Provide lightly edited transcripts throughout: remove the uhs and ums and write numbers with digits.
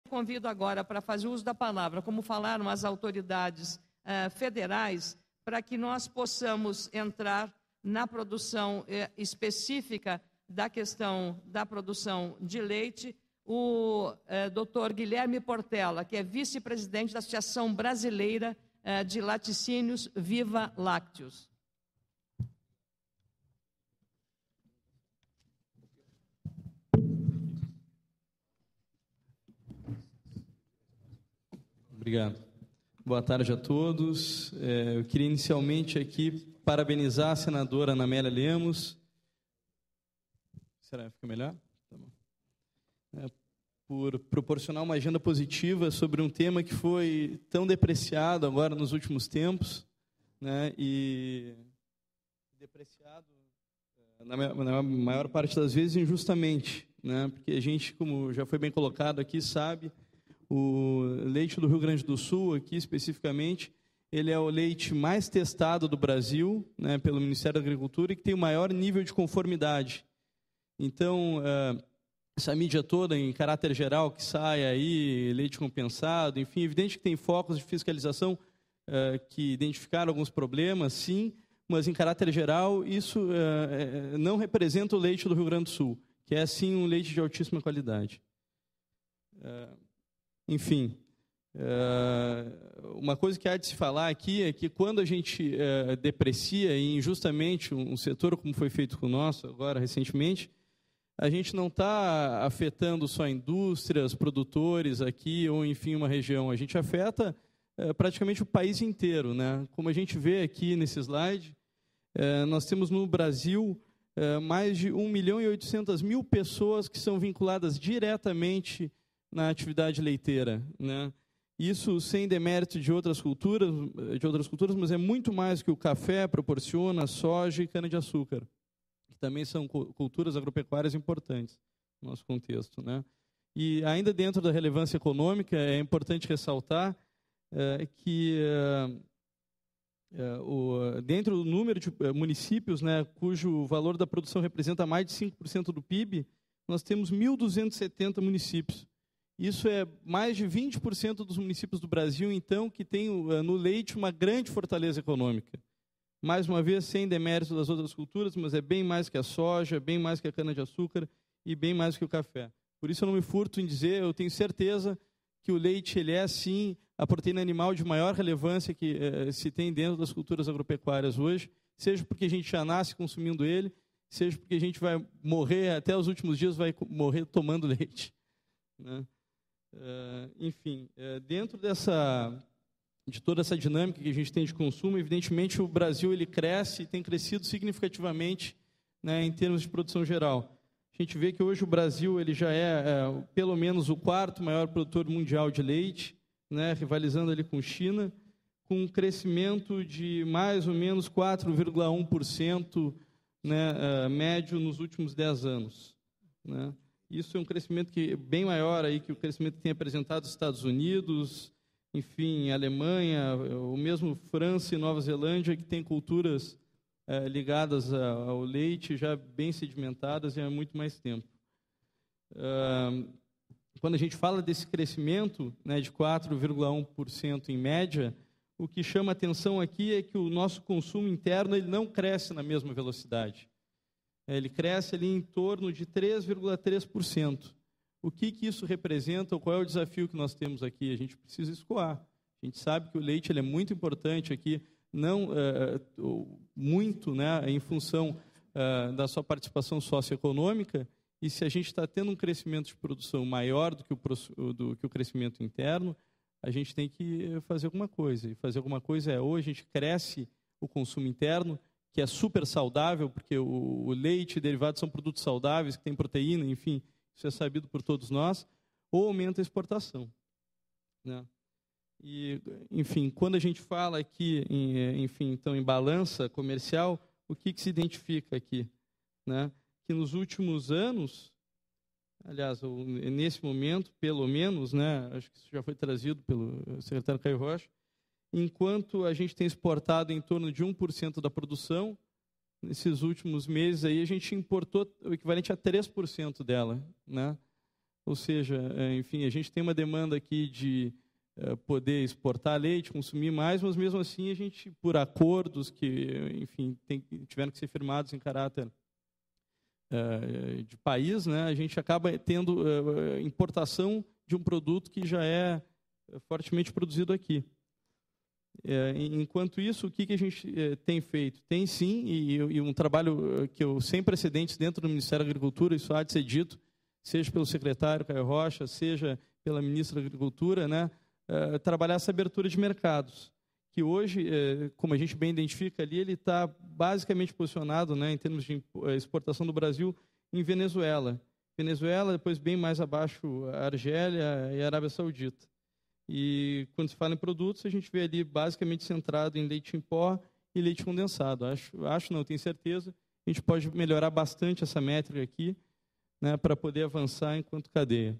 Convido agora para fazer uso da palavra, como falaram as autoridades federais, para que nós possamos entrar na produção específica da questão da produção de leite, o doutor Guilherme Portela, que é vice-presidente da Associação Brasileira de Laticínios Viva Lácteos. Obrigado. Boa tarde a todos. Eu queria inicialmente aqui parabenizar a senadora Ana Amélia Lemos. Será que fica melhor? Tá bom. Por proporcionar uma agenda positiva sobre um tema que foi tão depreciado agora nos últimos tempos, né, e depreciado na maior parte das vezes injustamente, né, porque a gente, como já foi bem colocado aqui, sabe, o leite do Rio Grande do Sul, aqui especificamente, ele é o leite mais testado do Brasil, né, pelo Ministério da Agricultura, e que tem o maior nível de conformidade. Então, essa mídia toda, em caráter geral, que sai aí, leite compensado, enfim, evidente que tem focos de fiscalização que identificaram alguns problemas, sim, mas em caráter geral, isso não representa o leite do Rio Grande do Sul, que é, sim, um leite de altíssima qualidade. Enfim, uma coisa que há de se falar aqui é que quando a gente deprecia injustamente um setor, como foi feito com o nosso agora recentemente, a gente não está afetando só indústrias, produtores aqui ou, enfim, uma região. A gente afeta praticamente o país inteiro, né? Como a gente vê aqui nesse slide, nós temos no Brasil mais de 1.800.000 pessoas que são vinculadas diretamente na atividade leiteira, né? Isso sem demérito de outras culturas, mas é muito mais que o café proporciona, soja e cana-de-açúcar, que também são culturas agropecuárias importantes no nosso contexto, né? E ainda dentro da relevância econômica, é importante ressaltar que dentro do número de municípios, né, cujo valor da produção representa mais de 5% do PIB, nós temos 1.270 municípios. Isso é mais de 20% dos municípios do Brasil, então, que tem no leite uma grande fortaleza econômica. Mais uma vez, sem demérito das outras culturas, mas é bem mais que a soja, bem mais que a cana-de-açúcar e bem mais que o café. Por isso eu não me furto em dizer, eu tenho certeza que o leite ele é, sim, a proteína animal de maior relevância que se tem dentro das culturas agropecuárias hoje, seja porque a gente já nasce consumindo ele, seja porque a gente vai morrer, até os últimos dias, vai morrer tomando leite, né? Enfim, dentro de toda essa dinâmica que a gente tem de consumo, evidentemente o Brasil ele cresce e tem crescido significativamente, né, em termos de produção geral. A gente vê que hoje o Brasil ele já é pelo menos o quarto maior produtor mundial de leite, né, rivalizando ali com China, com um crescimento de mais ou menos 4,1%, né, médio nos últimos 10 anos, né? Isso é um crescimento que é bem maior aí que o crescimento que tem apresentado os Estados Unidos, enfim, Alemanha, ou mesmo França e Nova Zelândia, que tem culturas ligadas ao leite já bem sedimentadas e há muito mais tempo. Quando a gente fala desse crescimento, né, de 4,1% em média, o que chama atenção aqui é que o nosso consumo interno ele não cresce na mesma velocidade. Ele cresce ali em torno de 3,3%. O que isso representa? Qual é o desafio que nós temos aqui? A gente precisa escoar. A gente sabe que o leite ele é muito importante aqui, não muito, né, em função da sua participação socioeconômica, e se a gente está tendo um crescimento de produção maior do que o crescimento interno, a gente tem que fazer alguma coisa. E fazer alguma coisa ou a gente cresce o consumo interno, que é super saudável, porque o leite e derivados são produtos saudáveis, que têm proteína, enfim, isso é sabido por todos nós, ou aumenta a exportação, né? E, enfim, quando a gente fala aqui, em balança comercial, o que se identifica aqui, né? Que nos últimos anos, aliás, nesse momento, pelo menos, né, acho que isso já foi trazido pelo secretário Caio Rocha, enquanto a gente tem exportado em torno de 1% da produção, nesses últimos meses aí a gente importou o equivalente a 3% dela, né? ou seja, enfim, a gente tem uma demanda aqui de poder exportar leite, consumir mais, mas mesmo assim a gente, por acordos que, enfim, tiveram que ser firmados em caráter de país, né, a gente acaba tendo importação de um produto que já é fortemente produzido aqui. Enquanto isso, o que a gente tem feito? Tem sim, e um trabalho que sem precedentes dentro do Ministério da Agricultura, isso há de ser dito, seja pelo secretário Caio Rocha, seja pela ministra da Agricultura, né, trabalhar essa abertura de mercados, que hoje, como a gente bem identifica ali, ele está basicamente posicionado, né, em termos de exportação do Brasil, em Venezuela. Venezuela, depois bem mais abaixo, a Argélia e a Arábia Saudita. E quando se fala em produtos, a gente vê ali basicamente centrado em leite em pó e leite condensado. Não, tenho certeza, a gente pode melhorar bastante essa métrica aqui, né, para poder avançar enquanto cadeia.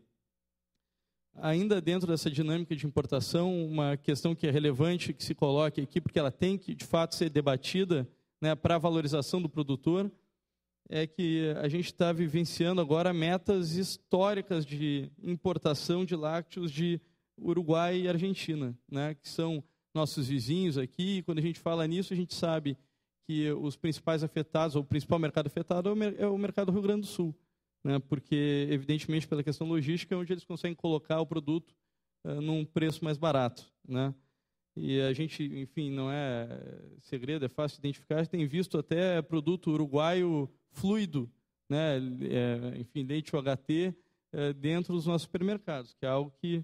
Ainda dentro dessa dinâmica de importação, uma questão que é relevante que se coloque aqui, porque ela tem que, de fato, ser debatida, né, para a valorização do produtor, é que a gente está vivenciando agora metas históricas de importação de lácteos de Uruguai e Argentina, né, que são nossos vizinhos aqui. E quando a gente fala nisso, a gente sabe que os principais afetados, ou o principal mercado afetado é o mercado do Rio Grande do Sul, né, porque, evidentemente, pela questão logística, é onde eles conseguem colocar o produto num preço mais barato, né? E a gente, enfim, não é segredo, é fácil de identificar, a gente tem visto até produto uruguaio fluido, né, enfim, leite UHT, dentro dos nossos supermercados, que é algo que,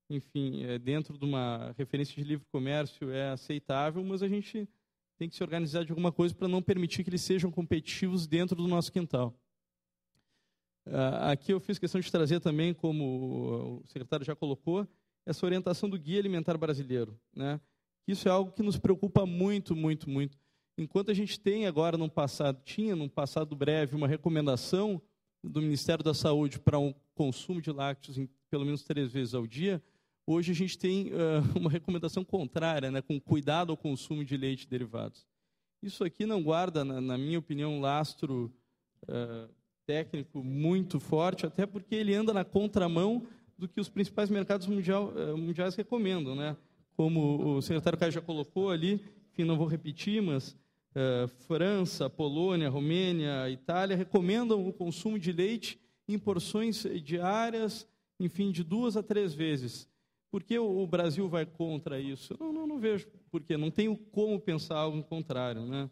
enfim, dentro de uma referência de livre comércio é aceitável, mas a gente tem que se organizar de alguma coisa para não permitir que eles sejam competitivos dentro do nosso quintal. Aqui eu fiz questão de trazer também, como o secretário já colocou, essa orientação do Guia Alimentar Brasileiro, né? Isso é algo que nos preocupa muito, muito, muito. Enquanto a gente tem agora, num passado breve, uma recomendação do Ministério da Saúde para um consumo de lácteos em pelo menos 3 vezes ao dia, hoje a gente tem uma recomendação contrária, né, com cuidado ao consumo de leite e derivados. Isso aqui não guarda, na minha opinião, um lastro técnico muito forte, até porque ele anda na contramão do que os principais mercados mundiais recomendam, né? Como o secretário Caio já colocou ali, enfim, não vou repetir, mas França, Polônia, Romênia, Itália recomendam o consumo de leite em porções diárias, enfim, de 2 a 3 vezes. Por que o Brasil vai contra isso? Não vejo por quê. Não tenho como pensar algo contrário, né?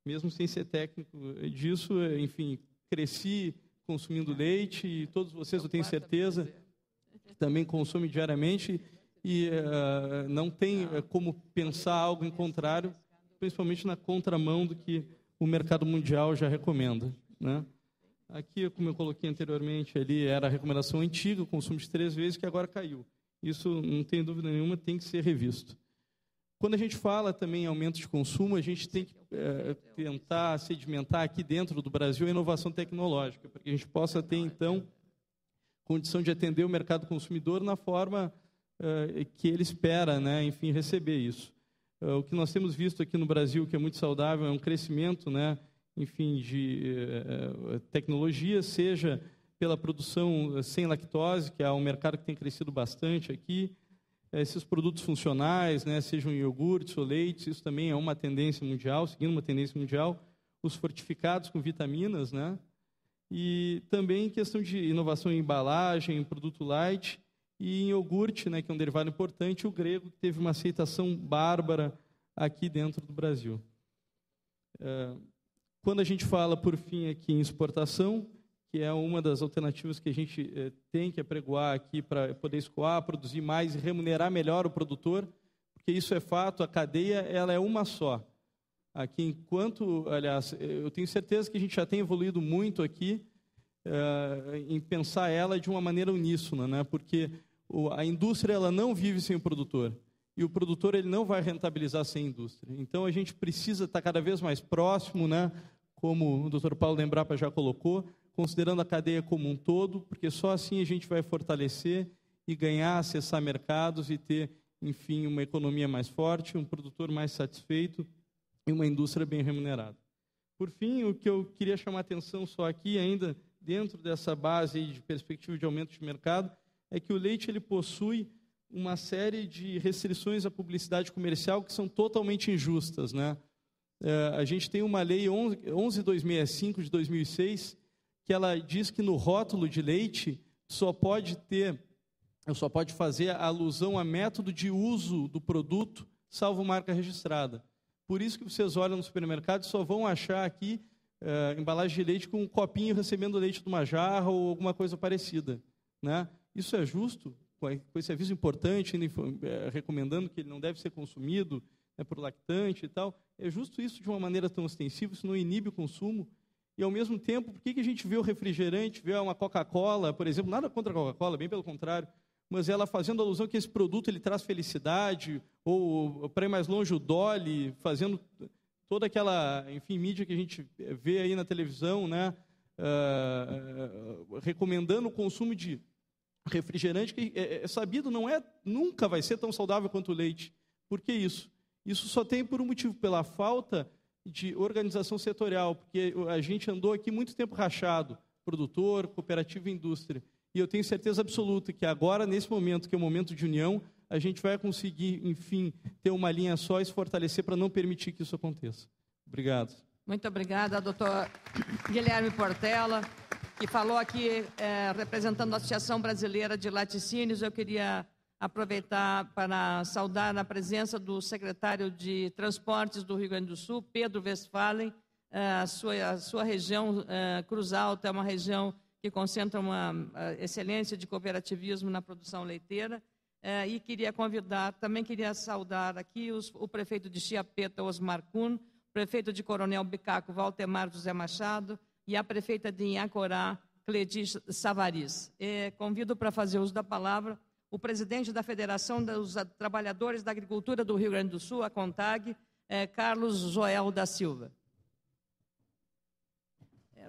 Mesmo sem ser técnico disso, enfim, cresci consumindo leite e todos vocês, eu tenho certeza, também consomem diariamente e não tem como pensar algo em contrário, principalmente na contramão do que o mercado mundial já recomenda, né? Aqui, como eu coloquei anteriormente, ali era a recomendação antiga, o consumo de 3 vezes, que agora caiu. Isso, não tem dúvida nenhuma, tem que ser revisto. Quando a gente fala também em aumento de consumo, a gente tem que tentar sedimentar aqui dentro do Brasil a inovação tecnológica, para que a gente possa ter, então, condição de atender o mercado consumidor na forma que ele espera, né, enfim, receber isso. O que nós temos visto aqui no Brasil, que é muito saudável, é um crescimento, né, enfim, de tecnologia, seja pela produção sem lactose, que é um mercado que tem crescido bastante aqui, esses produtos funcionais, né, sejam iogurtes ou leites, isso também é uma tendência mundial, seguindo uma tendência mundial, os fortificados com vitaminas, né, e também questão de inovação em embalagem, em produto light e em iogurte, né, que é um derivado importante, o grego, que teve uma aceitação bárbara aqui dentro do Brasil. Quando a gente fala, por fim, aqui em exportação, que é uma das alternativas que a gente tem que apregoar aqui para poder escoar, produzir mais e remunerar melhor o produtor, porque isso é fato, a cadeia ela é uma só. Aqui, enquanto, aliás, eu tenho certeza que a gente já tem evoluído muito aqui em pensar ela de uma maneira uníssona, né? Porque a indústria ela não vive sem o produtor e o produtor ele não vai rentabilizar sem a indústria. Então a gente precisa estar cada vez mais próximo, né? Como o Dr. Paulo Lembrapa já colocou, considerando a cadeia como um todo, porque só assim a gente vai fortalecer e ganhar, acessar mercados e ter, enfim, uma economia mais forte, um produtor mais satisfeito e uma indústria bem remunerada. Por fim, o que eu queria chamar a atenção só aqui ainda, dentro dessa base de perspectiva de aumento de mercado, é que o leite ele possui uma série de restrições à publicidade comercial que são totalmente injustas, né? A gente tem uma lei 11.265 de 2006, que ela diz que no rótulo de leite só pode fazer alusão a método de uso do produto, salvo marca registrada. Por isso que vocês olham no supermercado e só vão achar aqui embalagem de leite com um copinho recebendo leite de uma jarra ou alguma coisa parecida, né? Isso é justo? Com esse aviso importante, recomendando que ele não deve ser consumido por lactante e tal. É justo isso de uma maneira tão ostensiva? Isso não inibe o consumo? E, ao mesmo tempo, por que a gente vê o refrigerante, vê uma Coca-Cola, por exemplo, nada contra a Coca-Cola, bem pelo contrário, mas ela fazendo alusão que esse produto ele traz felicidade, ou, para ir mais longe, o Dolly, fazendo toda aquela, enfim, mídia que a gente vê aí na televisão, né, recomendando o consumo de refrigerante, que é sabido, nunca vai ser tão saudável quanto o leite. Por que isso? Isso só tem por um motivo, pela falta de organização setorial, porque a gente andou aqui muito tempo rachado, produtor, cooperativa e indústria. E eu tenho certeza absoluta que agora, nesse momento, que é o momento de união, a gente vai conseguir, enfim, ter uma linha só e se fortalecer para não permitir que isso aconteça. Obrigado. Muito obrigada, doutor Guilherme Portela, que falou aqui representando a Associação Brasileira de Laticínios. Eu queria aproveitar para saudar a presença do secretário de Transportes do Rio Grande do Sul, Pedro Westphalen. A sua região, Cruz Alta, é uma região que concentra uma excelência de cooperativismo na produção leiteira. E também queria saudar aqui o prefeito de Chiapeta, Osmar Kuhn, prefeito de Coronel Bicaco, Valdemar José Machado, e a prefeita de Inhacorá, Cledi Savariz. Convido para fazer uso da palavra o presidente da Federação dos Trabalhadores da Agricultura do Rio Grande do Sul, a CONTAG, Carlos Joel da Silva.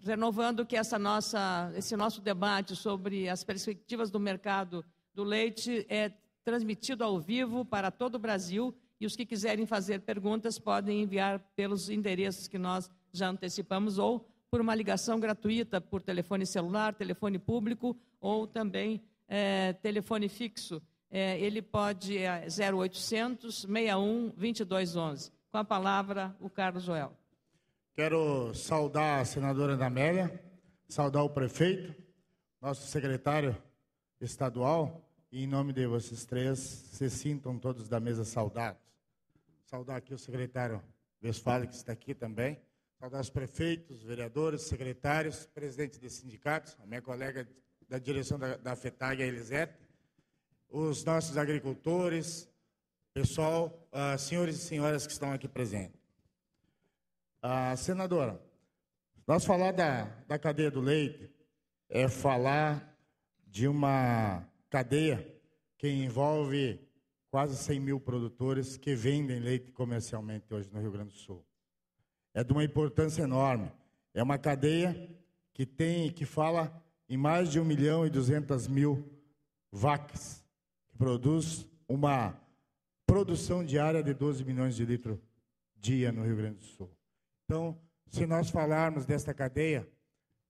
Renovando que esse nosso debate sobre as perspectivas do mercado do leite é transmitido ao vivo para todo o Brasil, e os que quiserem fazer perguntas podem enviar pelos endereços que nós já antecipamos, ou por uma ligação gratuita por telefone celular, telefone público, ou também telefone fixo. Ele pode 0800 61 2211. Com a palavra, o Carlos Joel. Quero saudar a senadora Ana Amélia, saudar o prefeito, nosso secretário estadual, e em nome de vocês três, se sintam todos da mesa saudados. Saudar aqui o secretário Westphalen, que está aqui também, saudar os prefeitos, vereadores, secretários, presidentes de sindicatos, a minha colega da direção da FETAG, a Elisete, os nossos agricultores, pessoal, senhores e senhoras que estão aqui presentes. Senadora, nós falar da cadeia do leite é falar de uma cadeia que envolve quase 100 mil produtores que vendem leite comercialmente hoje no Rio Grande do Sul. É de uma importância enorme. É uma cadeia que fala em mais de 1.200.000 vacas, que produz uma produção diária de 12 milhões de litros dia no Rio Grande do Sul. Então, se nós falarmos desta cadeia,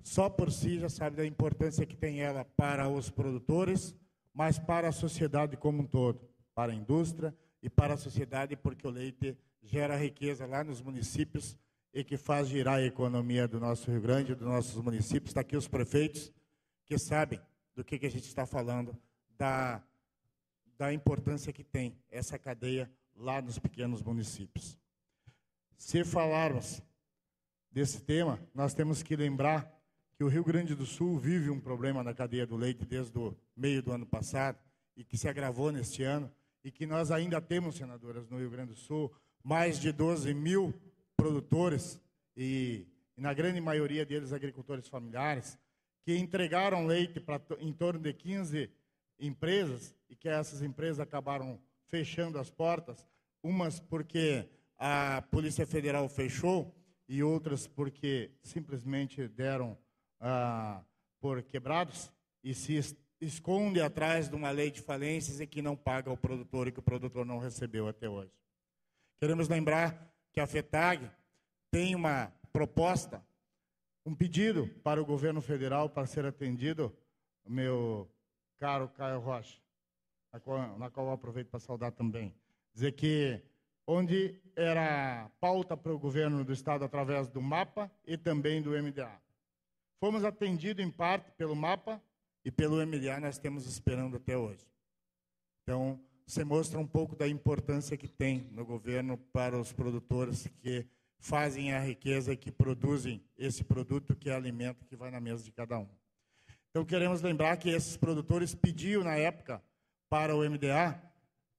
só por si já sabe da importância que tem ela para os produtores, mas para a sociedade como um todo, para a indústria e para a sociedade, porque o leite gera riqueza lá nos municípios e que faz girar a economia do nosso Rio Grande, dos nossos municípios. Está aqui os prefeitos que sabem do que a gente está falando, da importância que tem essa cadeia lá nos pequenos municípios. Se falarmos desse tema, nós temos que lembrar que o Rio Grande do Sul vive um problema na cadeia do leite desde o meio do ano passado e que se agravou neste ano, e que nós ainda temos, senadoras, no Rio Grande do Sul, mais de 12 mil produtores, e na grande maioria deles agricultores familiares, que entregaram leite para em torno de 15 empresas, e que essas empresas acabaram fechando as portas, umas porque a Polícia Federal fechou, e outras porque simplesmente deram por quebrados, e se esconde atrás de uma lei de falências e que não paga o produtor, e que o produtor não recebeu até hoje. Queremos lembrar que a FETAG tem uma proposta, um pedido para o governo federal para ser atendido, o meu caro Caio Rocha, na qual eu aproveito para saudar também. Dizer que onde era pauta para o governo do Estado através do MAPA e também do MDA. Fomos atendidos em parte pelo MAPA e pelo MDA, nós temos esperando até hoje. Então, você mostra um pouco da importância que tem no governo para os produtores que fazem a riqueza e que produzem esse produto que é alimento que vai na mesa de cada um. Então, queremos lembrar que esses produtores pediam, na época, para o MDA,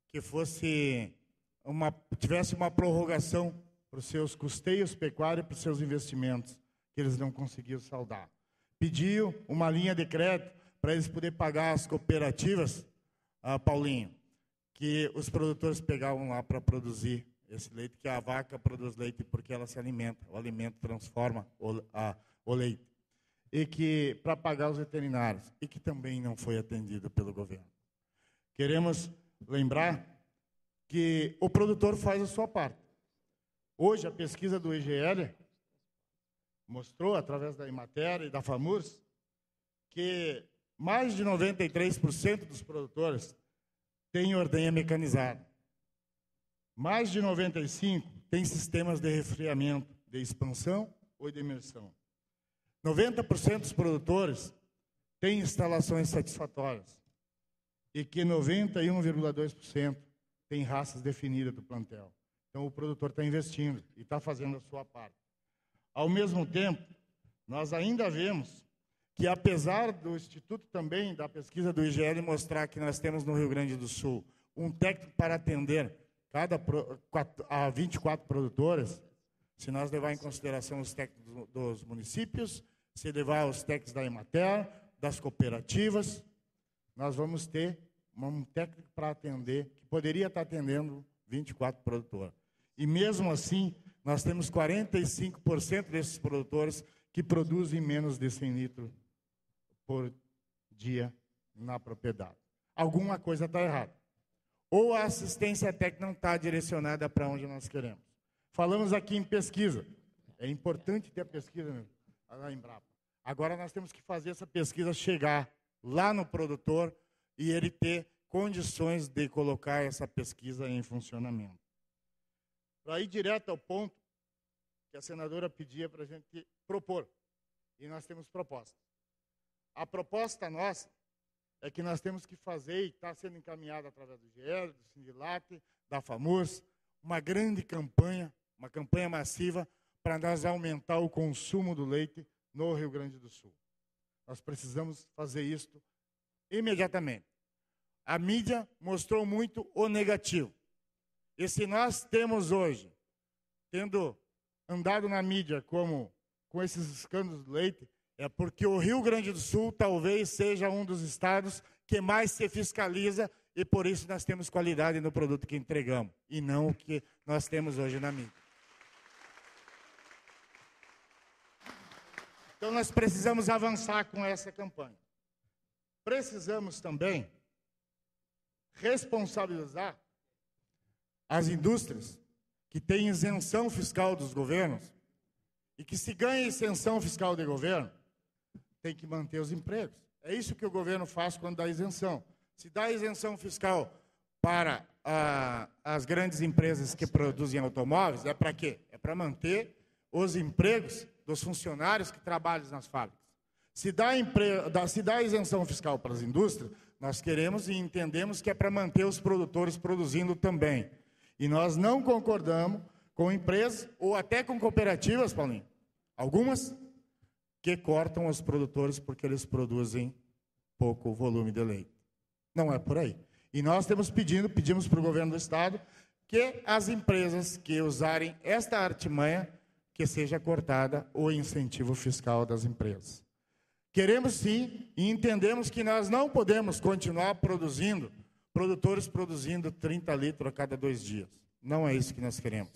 que tivesse uma prorrogação para os seus custeios pecuários e para os seus investimentos, que eles não conseguiam saldar. Pediu uma linha de crédito para eles poderem pagar as cooperativas, Paulinho, que os produtores pegavam lá para produzir esse leite, que a vaca produz leite porque ela se alimenta, o alimento transforma o leite. E que para pagar os veterinários, e que também não foi atendido pelo governo. Queremos lembrar que o produtor faz a sua parte. Hoje, a pesquisa do IGL mostrou, através da Emater e da FAMURS, que mais de 93% dos produtores têm ordenha mecanizada. Mais de 95% têm sistemas de resfriamento, de expansão ou de imersão. 90% dos produtores têm instalações satisfatórias e que 91,2% têm raças definidas do plantel. Então, o produtor está investindo e está fazendo a sua parte. Ao mesmo tempo, nós ainda vemos que, apesar do Instituto também, da pesquisa do IGL, mostrar que nós temos no Rio Grande do Sul um técnico para atender a 24 produtores, se nós levar em consideração os técnicos dos municípios, se levar os técnicos da Emater, das cooperativas, nós vamos ter um técnico para atender, que poderia estar atendendo 24 produtores. E mesmo assim, nós temos 45% desses produtores que produzem menos de 100 litros por dia na propriedade. Alguma coisa está errada. Ou a assistência técnica não está direcionada para onde nós queremos. Falamos aqui em pesquisa. É importante ter a pesquisa lá em Embrapa. Agora nós temos que fazer essa pesquisa chegar lá no produtor e ele ter condições de colocar essa pesquisa em funcionamento. Para ir direto ao ponto que a senadora pedia para a gente propor, e nós temos proposta. A proposta nossa é que nós temos que fazer, e está sendo encaminhada através do IGL, do Sindilate, da FAMURS, uma grande campanha, uma campanha massiva, para nós aumentar o consumo do leite no Rio Grande do Sul. Nós precisamos fazer isso imediatamente. A mídia mostrou muito o negativo. E se nós temos hoje, tendo andado na mídia com esses escândalos do leite, é porque o Rio Grande do Sul talvez seja um dos estados que mais se fiscaliza e por isso nós temos qualidade no produto que entregamos e não o que nós temos hoje na mídia. Então nós precisamos avançar com essa campanha. Precisamos também responsabilizar as indústrias que têm isenção fiscal dos governos e que se ganha isenção fiscal de governo, tem que manter os empregos. É isso que o governo faz quando dá isenção. Se dá isenção fiscal para as grandes empresas que produzem automóveis, é para quê? É para manter os empregos dos funcionários que trabalham nas fábricas. Se dá isenção fiscal para as indústrias, nós queremos e entendemos que é para manter os produtores produzindo também. E nós não concordamos com empresas ou até com cooperativas, Paulinho, algumas que cortam os produtores porque eles produzem pouco volume de leite. Não é por aí. E nós pedimos para o governo do Estado que as empresas que usarem esta artimanha, que seja cortada o incentivo fiscal das empresas. Queremos sim e entendemos que nós não podemos continuar produtores produzindo 30 litros a cada 2 dias. Não é isso que nós queremos.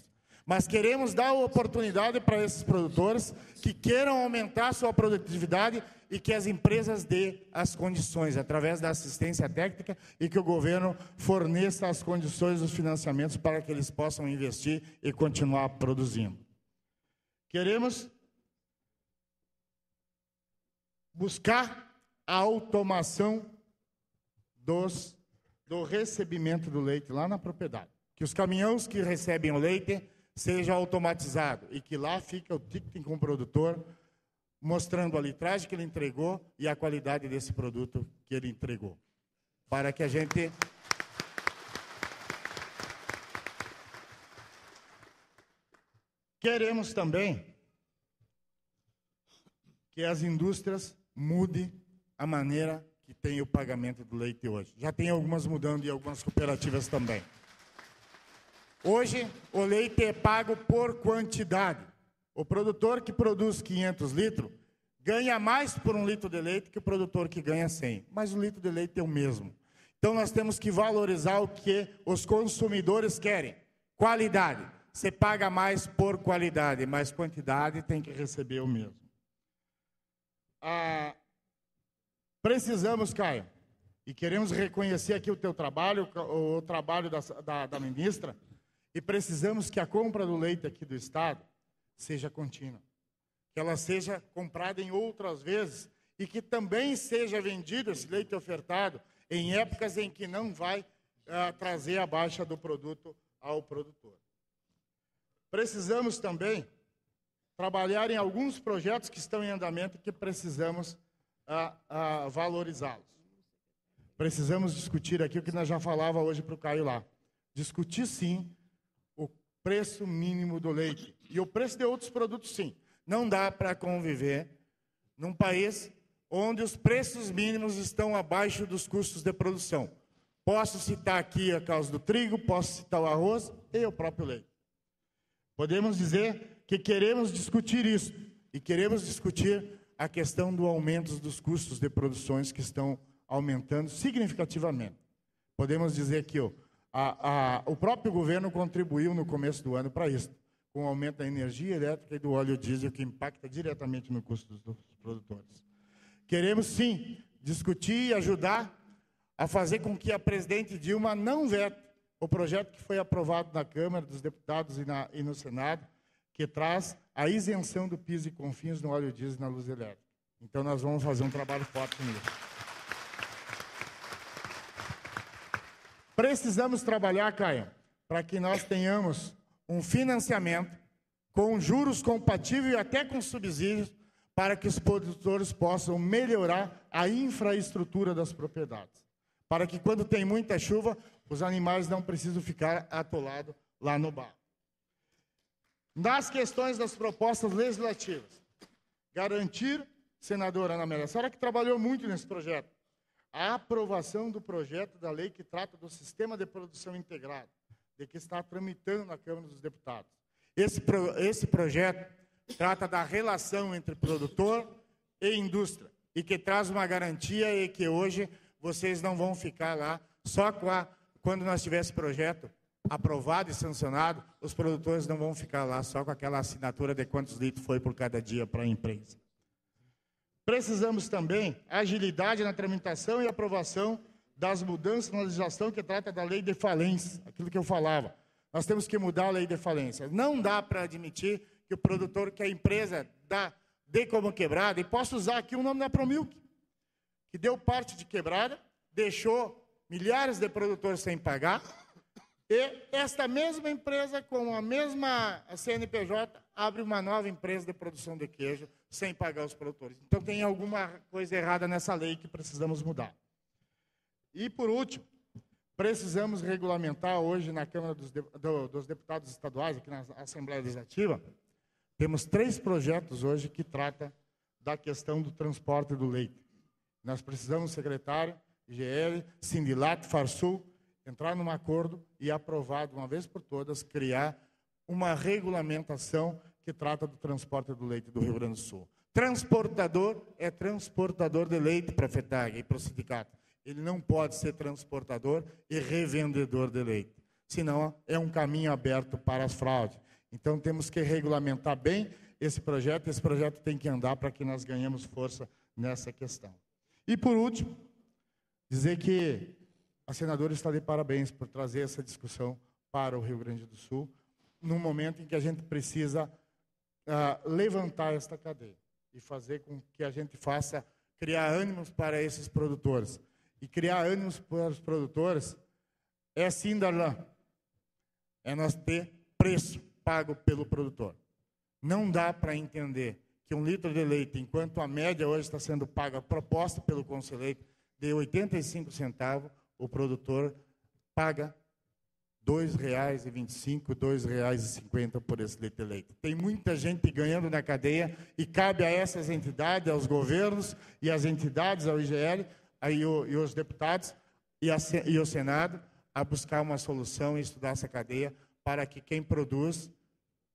Mas queremos dar oportunidade para esses produtores que queiram aumentar sua produtividade e que as empresas dêem as condições, através da assistência técnica, e que o governo forneça as condições dos financiamentos para que eles possam investir e continuar produzindo. Queremos buscar a automação do recebimento do leite lá na propriedade. Que os caminhões que recebem o leite sejam automatizados e que lá fica o ticketing com o produtor, mostrando a litragem que ele entregou e a qualidade desse produto que ele entregou. Para que a gente... Queremos também que as indústrias mudem a maneira que tem o pagamento do leite hoje. Já tem algumas mudando e algumas cooperativas também. Hoje, o leite é pago por quantidade. O produtor que produz 500 litros ganha mais por 1 litro de leite que o produtor que ganha 100. Mas o litro de leite é o mesmo. Então, nós temos que valorizar o que os consumidores querem. Qualidade. Você paga mais por qualidade, mas quantidade tem que receber o mesmo. Precisamos, Caio, e queremos reconhecer aqui o teu trabalho, o trabalho da ministra, e precisamos que a compra do leite aqui do Estado seja contínua. Que ela seja comprada em outras vezes e que também seja vendido esse leite ofertado em épocas em que não vai trazer a baixa do produto ao produtor. Precisamos também trabalhar em alguns projetos que estão em andamento e que precisamos valorizá-los. Precisamos discutir aqui o que nós já falava hoje para o Caio lá. Discutir, sim, o preço mínimo do leite. E o preço de outros produtos, sim. Não dá para conviver num país onde os preços mínimos estão abaixo dos custos de produção. Posso citar aqui a causa do trigo, posso citar o arroz e o próprio leite. Podemos dizer que queremos discutir isso e queremos discutir a questão do aumento dos custos de produções que estão aumentando significativamente. Podemos dizer que o próprio governo contribuiu no começo do ano para isso, com o aumento da energia elétrica e do óleo diesel, que impacta diretamente no custo dos produtores. Queremos, sim, discutir e ajudar a fazer com que a presidente Dilma não vete o projeto que foi aprovado na Câmara dos Deputados e no Senado, que traz a isenção do PIS e COFINS no óleo diesel e na luz elétrica. Então, nós vamos fazer um trabalho forte nisso. Precisamos trabalhar, Caio, para que nós tenhamos um financiamento com juros compatíveis e até com subsídios para que os produtores possam melhorar a infraestrutura das propriedades. Para que, quando tem muita chuva, os animais não precisam ficar atolados lá no barro. Nas questões das propostas legislativas, garantir, senadora Ana Amélia, a senhora que trabalhou muito nesse projeto, a aprovação do projeto da lei que trata do sistema de produção integrado, de que está tramitando na Câmara dos Deputados. Esse projeto trata da relação entre produtor e indústria, e que traz uma garantia e que hoje vocês não vão ficar lá só quando nós tivermos projeto aprovado e sancionado, os produtores não vão ficar lá só com aquela assinatura de quantos litros foi por cada dia para a empresa. Precisamos também agilidade na tramitação e aprovação das mudanças na legislação que trata da lei de falência, aquilo que eu falava. Nós temos que mudar a lei de falência. Não dá para admitir que o produtor, que a empresa dê como quebrada, e posso usar aqui o nome da Promilk, que deu parte de quebrada, deixou milhares de produtores sem pagar, e esta mesma empresa, com a mesma CNPJ, abre uma nova empresa de produção de queijo sem pagar os produtores. Então, tem alguma coisa errada nessa lei que precisamos mudar. E, por último, precisamos regulamentar hoje na Câmara dos Deputados Estaduais, aqui na Assembleia Legislativa, temos 3 projetos hoje que tratam da questão do transporte do leite. Nós precisamos, secretário, IGL, Sindilat, Farsul, entrar num acordo e aprovar de uma vez por todas, criar uma regulamentação que trata do transporte do leite do Rio Grande do Sul. Transportador é transportador de leite para a FETAG e para o sindicato. Ele não pode ser transportador e revendedor de leite. Senão, é um caminho aberto para as fraudes. Então, temos que regulamentar bem esse projeto. Esse projeto tem que andar para que nós ganhemos força nessa questão. E, por último, dizer que a senadora está de parabéns por trazer essa discussão para o Rio Grande do Sul, num momento em que a gente precisa levantar esta cadeia e fazer com que a gente faça criar ânimos para esses produtores. E criar ânimos para os produtores é assim, Darlan, é nós ter preço pago pelo produtor. Não dá para entender que 1 litro de leite, enquanto a média hoje está sendo paga, proposta pelo Conselheiro, de 85 centavos, o produtor paga R$ 2,25, R$ 2,50 por esse litro de leite. Tem muita gente ganhando na cadeia e cabe a essas entidades, aos governos e às entidades, ao IGL, e os deputados e o Senado, a buscar uma solução e estudar essa cadeia para que quem produz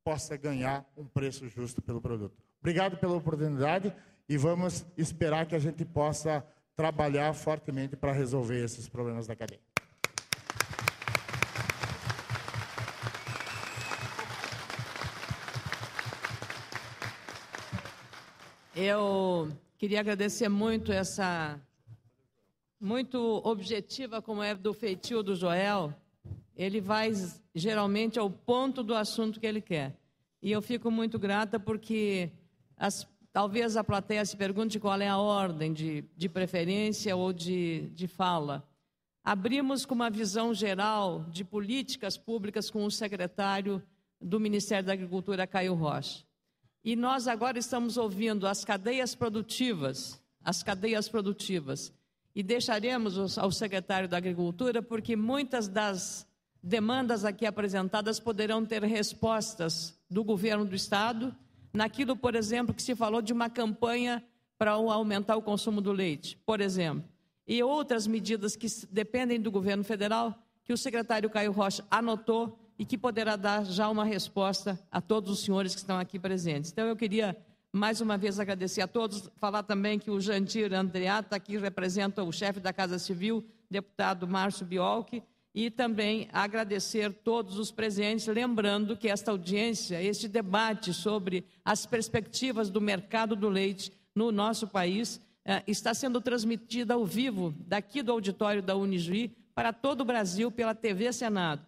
possa ganhar um preço justo pelo produto. Obrigado pela oportunidade e vamos esperar que a gente possa trabalhar fortemente para resolver esses problemas da cadeia. Eu queria agradecer muito essa muito objetiva, como é do feitio do Joel. Ele vai geralmente ao ponto do assunto que ele quer. E eu fico muito grata porque talvez a plateia se pergunte qual é a ordem de preferência ou de fala. Abrimos com uma visão geral de políticas públicas com o secretário do Ministério da Agricultura, Caio Rocha. E nós agora estamos ouvindo as cadeias produtivas, e deixaremos ao secretário da Agricultura, porque muitas das demandas aqui apresentadas poderão ter respostas do governo do Estado, naquilo, por exemplo, que se falou de uma campanha para aumentar o consumo do leite, por exemplo, e outras medidas que dependem do governo federal, que o secretário Caio Rocha anotou e que poderá dar já uma resposta a todos os senhores que estão aqui presentes. Então, eu queria, mais uma vez, agradecer a todos, falar também que o Jandir Andreata aqui representa o chefe da Casa Civil, deputado Márcio Biolchi, e também agradecer todos os presentes, lembrando que esta audiência, este debate sobre as perspectivas do mercado do leite no nosso país, está sendo transmitida ao vivo, daqui do auditório da Unijuí, para todo o Brasil, pela TV Senado.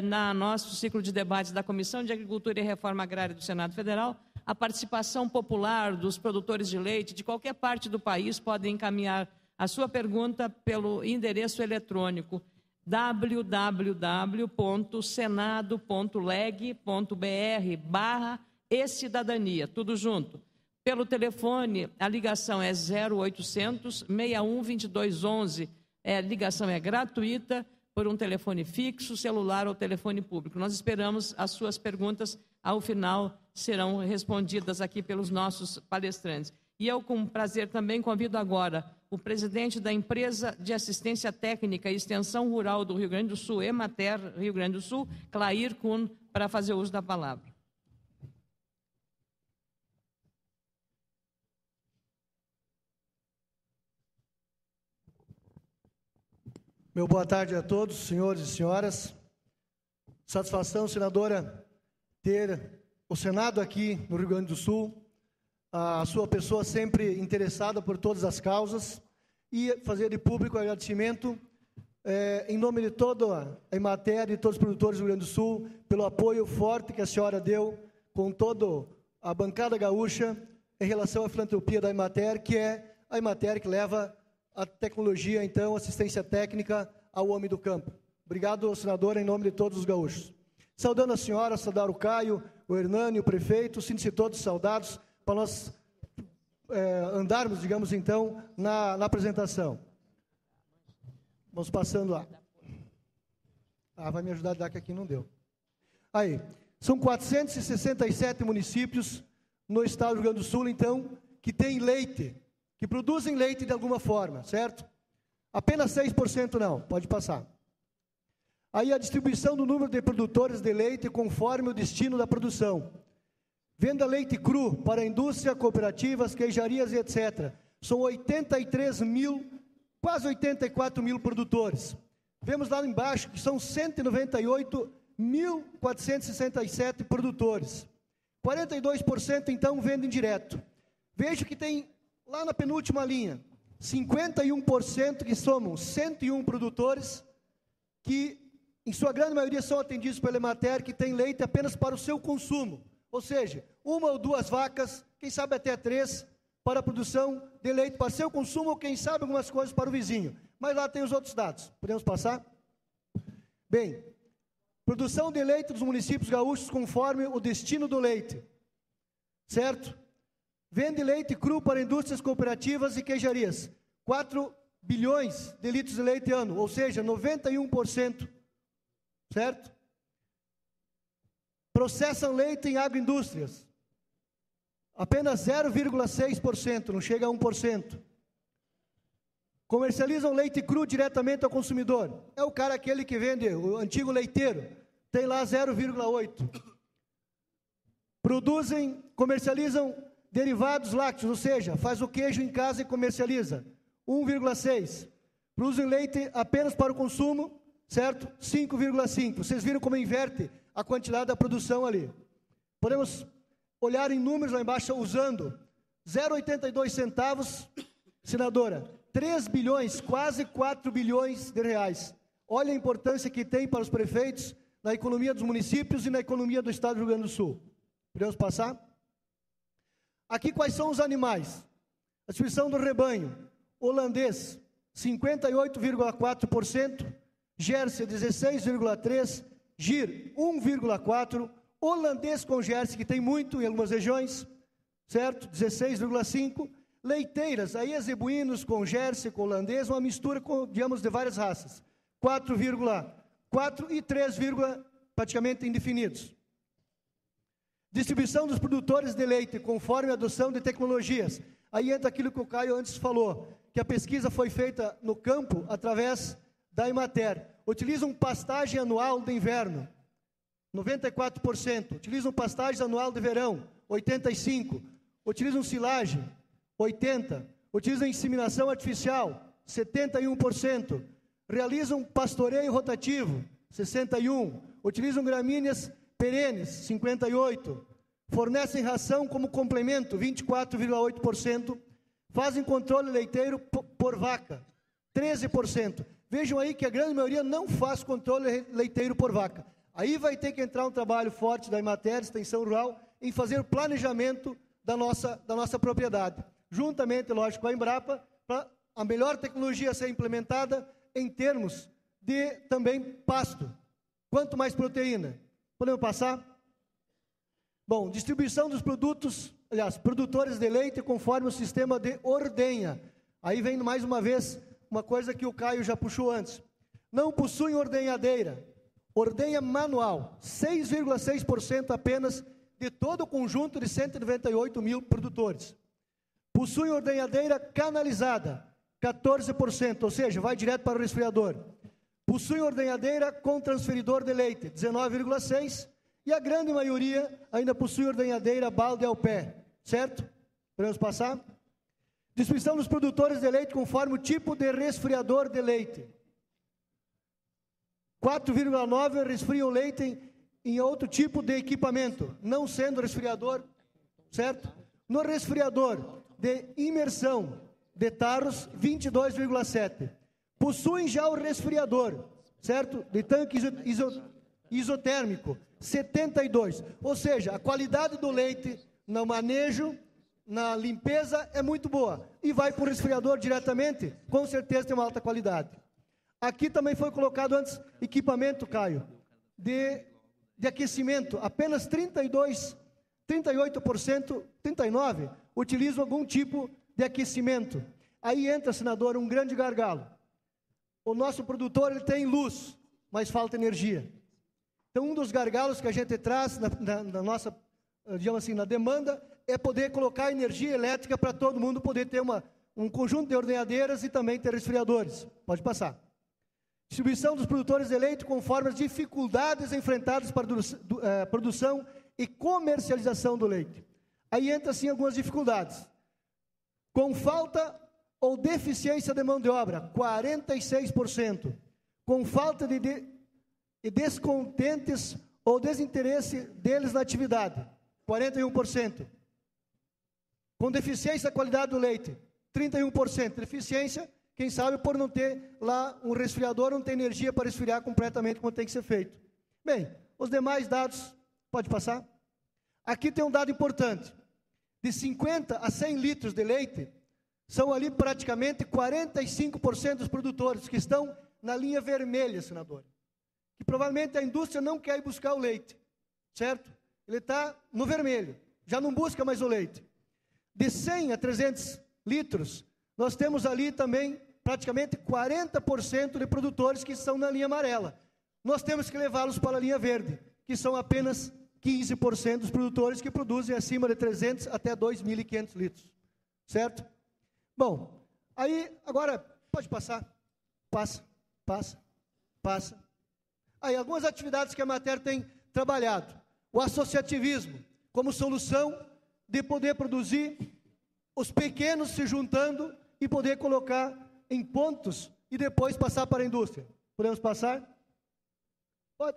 Na nosso ciclo de debates da Comissão de Agricultura e Reforma Agrária do Senado Federal, a participação popular dos produtores de leite de qualquer parte do país pode encaminhar a sua pergunta pelo endereço eletrônico www.senado.leg.br/e-cidadania, tudo junto. Pelo telefone, a ligação é 0800 61 2211, ligação é gratuita, por um telefone fixo, celular ou telefone público. Nós esperamos as suas perguntas, ao final serão respondidas aqui pelos nossos palestrantes. E eu, com prazer, também convido agora o presidente da Empresa de Assistência Técnica e Extensão Rural do Rio Grande do Sul, Emater Rio Grande do Sul, Clair Kuhn, para fazer uso da palavra. Meu boa tarde a todos, senhores e senhoras. Satisfação, senadora, ter o Senado aqui no Rio Grande do Sul, a sua pessoa sempre interessada por todas as causas, e fazer de público agradecimento em nome de toda a Emater e todos os produtores do Rio Grande do Sul, pelo apoio forte que a senhora deu com toda a bancada gaúcha em relação à filantropia da Emater, que é a Emater que leva a tecnologia, então, assistência técnica ao homem do campo. Obrigado, senadora, em nome de todos os gaúchos. Saudando a senhora, saudar o Caio, o Hernani, o prefeito, sinto-se todos saudados, para nós andarmos, digamos, então, na apresentação. Vamos passando lá. Vai me ajudar a dar, que aqui não deu. Aí, são 467 municípios no estado do Rio Grande do Sul, então, que tem leite, que produzem leite de alguma forma, certo? Apenas 6% não, pode passar. Aí a distribuição do número de produtores de leite conforme o destino da produção. Venda leite cru para a indústria, cooperativas, queijarias e etc. São 83 mil, quase 84 mil produtores. Vemos lá embaixo que são 198.467 produtores. 42% então vendem direto. Vejo que tem lá na penúltima linha, 51% que somam 101 produtores que, em sua grande maioria, são atendidos pela Emater, que tem leite apenas para o seu consumo. Ou seja, uma ou duas vacas, quem sabe até 3, para a produção de leite para seu consumo, ou quem sabe algumas coisas para o vizinho. Mas lá tem os outros dados. Podemos passar? Bem, produção de leite dos municípios gaúchos conforme o destino do leite. Certo? Vende leite cru para indústrias cooperativas e queijarias. 4 bilhões de litros de leite ano, ou seja, 91%. Certo? Processam leite em agroindústrias. Apenas 0,6%, não chega a 1%. Comercializam leite cru diretamente ao consumidor. É o cara aquele que vende, o antigo leiteiro. Tem lá 0,8%. Comercializam derivados lácteos, ou seja, faz o queijo em casa e comercializa. 1,6%. Produzem leite apenas para o consumo, certo? 5,5%. Vocês viram como inverte a quantidade da produção ali. Podemos olhar em números lá embaixo, usando 0,82 centavos, senadora, 3 bilhões, quase 4 bilhões de reais. Olha a importância que tem para os prefeitos, na economia dos municípios e na economia do estado do Rio Grande do Sul. Podemos passar? Aqui quais são os animais? A distribuição do rebanho, holandês, 58,4%, Jersey, 16,3%, Gir, 1,4%, holandês com Jersey, que tem muito em algumas regiões, certo? 16,5%. Leiteiras, aí é zebuínos com Jersey, com holandês, uma mistura, digamos, de várias raças. 4,4% e 3, praticamente indefinidos. Distribuição dos produtores de leite, conforme a adoção de tecnologias. Aí entra aquilo que o Caio antes falou, que a pesquisa foi feita no campo, através da Emater. Utilizam pastagem anual de inverno, 94%. Utilizam pastagem anual de verão, 85%. Utilizam silagem, 80%. Utilizam inseminação artificial, 71%. Realizam pastoreio rotativo, 61%. Utilizam gramíneas perenes, 58%. Fornecem ração como complemento, 24,8%. Fazem controle leiteiro por vaca, 13%. Vejam aí que a grande maioria não faz controle leiteiro por vaca. Aí vai ter que entrar um trabalho forte da Emater, Extensão Rural, em fazer o planejamento da nossa propriedade. Juntamente, lógico, com a Embrapa, para a melhor tecnologia ser implementada em termos de também pasto. Quanto mais proteína. Podemos passar? Bom, distribuição dos produtos, aliás, produtores de leite conforme o sistema de ordenha. Aí vem mais uma vez uma coisa que o Caio já puxou antes. Não possuem ordenhadeira. Ordenha manual, 6,6% apenas de todo o conjunto de 198 mil produtores. Possuem ordenhadeira canalizada, 14%, ou seja, vai direto para o resfriador. Possuem ordenhadeira com transferidor de leite, 19,6%, e a grande maioria ainda possui ordenhadeira balde ao pé, certo? Podemos passar? Distribuição dos produtores de leite conforme o tipo de resfriador de leite. 4,9% resfriam leite em outro tipo de equipamento, não sendo resfriador, certo? No resfriador de imersão de tarros, 22,7%. Possuem já o resfriador, certo? De tanque isotérmico, 72%. Ou seja, a qualidade do leite no manejo, na limpeza é muito boa. E vai para o resfriador diretamente, com certeza tem uma alta qualidade. Aqui também foi colocado antes equipamento, Caio, de aquecimento. Apenas 38%, 39% utilizam algum tipo de aquecimento. Aí entra, senador, um grande gargalo. O nosso produtor ele tem luz, mas falta energia. Então, um dos gargalos que a gente traz na nossa, digamos assim, na demanda, é poder colocar energia elétrica para todo mundo poder ter um conjunto de ordenhadeiras e também ter resfriadores. Pode passar. Distribuição dos produtores de leite conforme as dificuldades enfrentadas para a produção e comercialização do leite. Aí entra, sim, algumas dificuldades. Com falta ou deficiência de mão de obra, 46%. Com falta de descontentes ou desinteresse deles na atividade, 41%. Com deficiência da qualidade do leite, 31%. Deficiência, quem sabe, por não ter lá um resfriador, não ter energia para resfriar completamente como tem que ser feito. Bem, os demais dados, pode passar? Aqui tem um dado importante. de 50 a 100 litros de leite, são ali praticamente 45% dos produtores que estão na linha vermelha, senador. Que provavelmente a indústria não quer ir buscar o leite, certo? Ele está no vermelho, já não busca mais o leite. De 100 a 300 litros, nós temos ali também praticamente 40% de produtores que estão na linha amarela. Nós temos que levá-los para a linha verde, que são apenas 15% dos produtores que produzem acima de 300 até 2.500 litros, certo? Bom, aí, agora, pode passar, passa. Aí, algumas atividades que a Emater tem trabalhado. O associativismo, como solução de poder produzir, os pequenos se juntando e poder colocar em pontos e depois passar para a indústria. Podemos passar?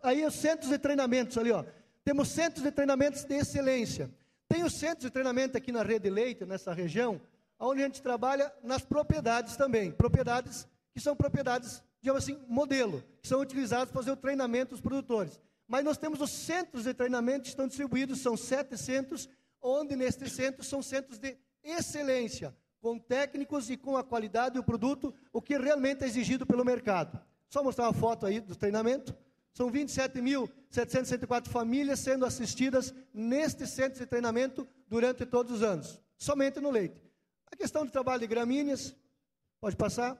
Aí, os centros de treinamentos ali, ó. Temos centros de treinamentos de excelência. Tem os centros de treinamento aqui na Rede Leite, nessa região, onde a gente trabalha nas propriedades também. Propriedades que são propriedades, digamos assim, modelo, que são utilizadas para fazer o treinamento dos produtores. Mas nós temos os centros de treinamento que estão distribuídos, são 7 centros, onde nestes centros são centros de excelência, com técnicos e com a qualidade do produto, o que realmente é exigido pelo mercado. Só mostrar uma foto aí do treinamento. São 27.764 famílias sendo assistidas neste centro de treinamento durante todos os anos, somente no leite. A questão do trabalho de gramíneas, pode passar.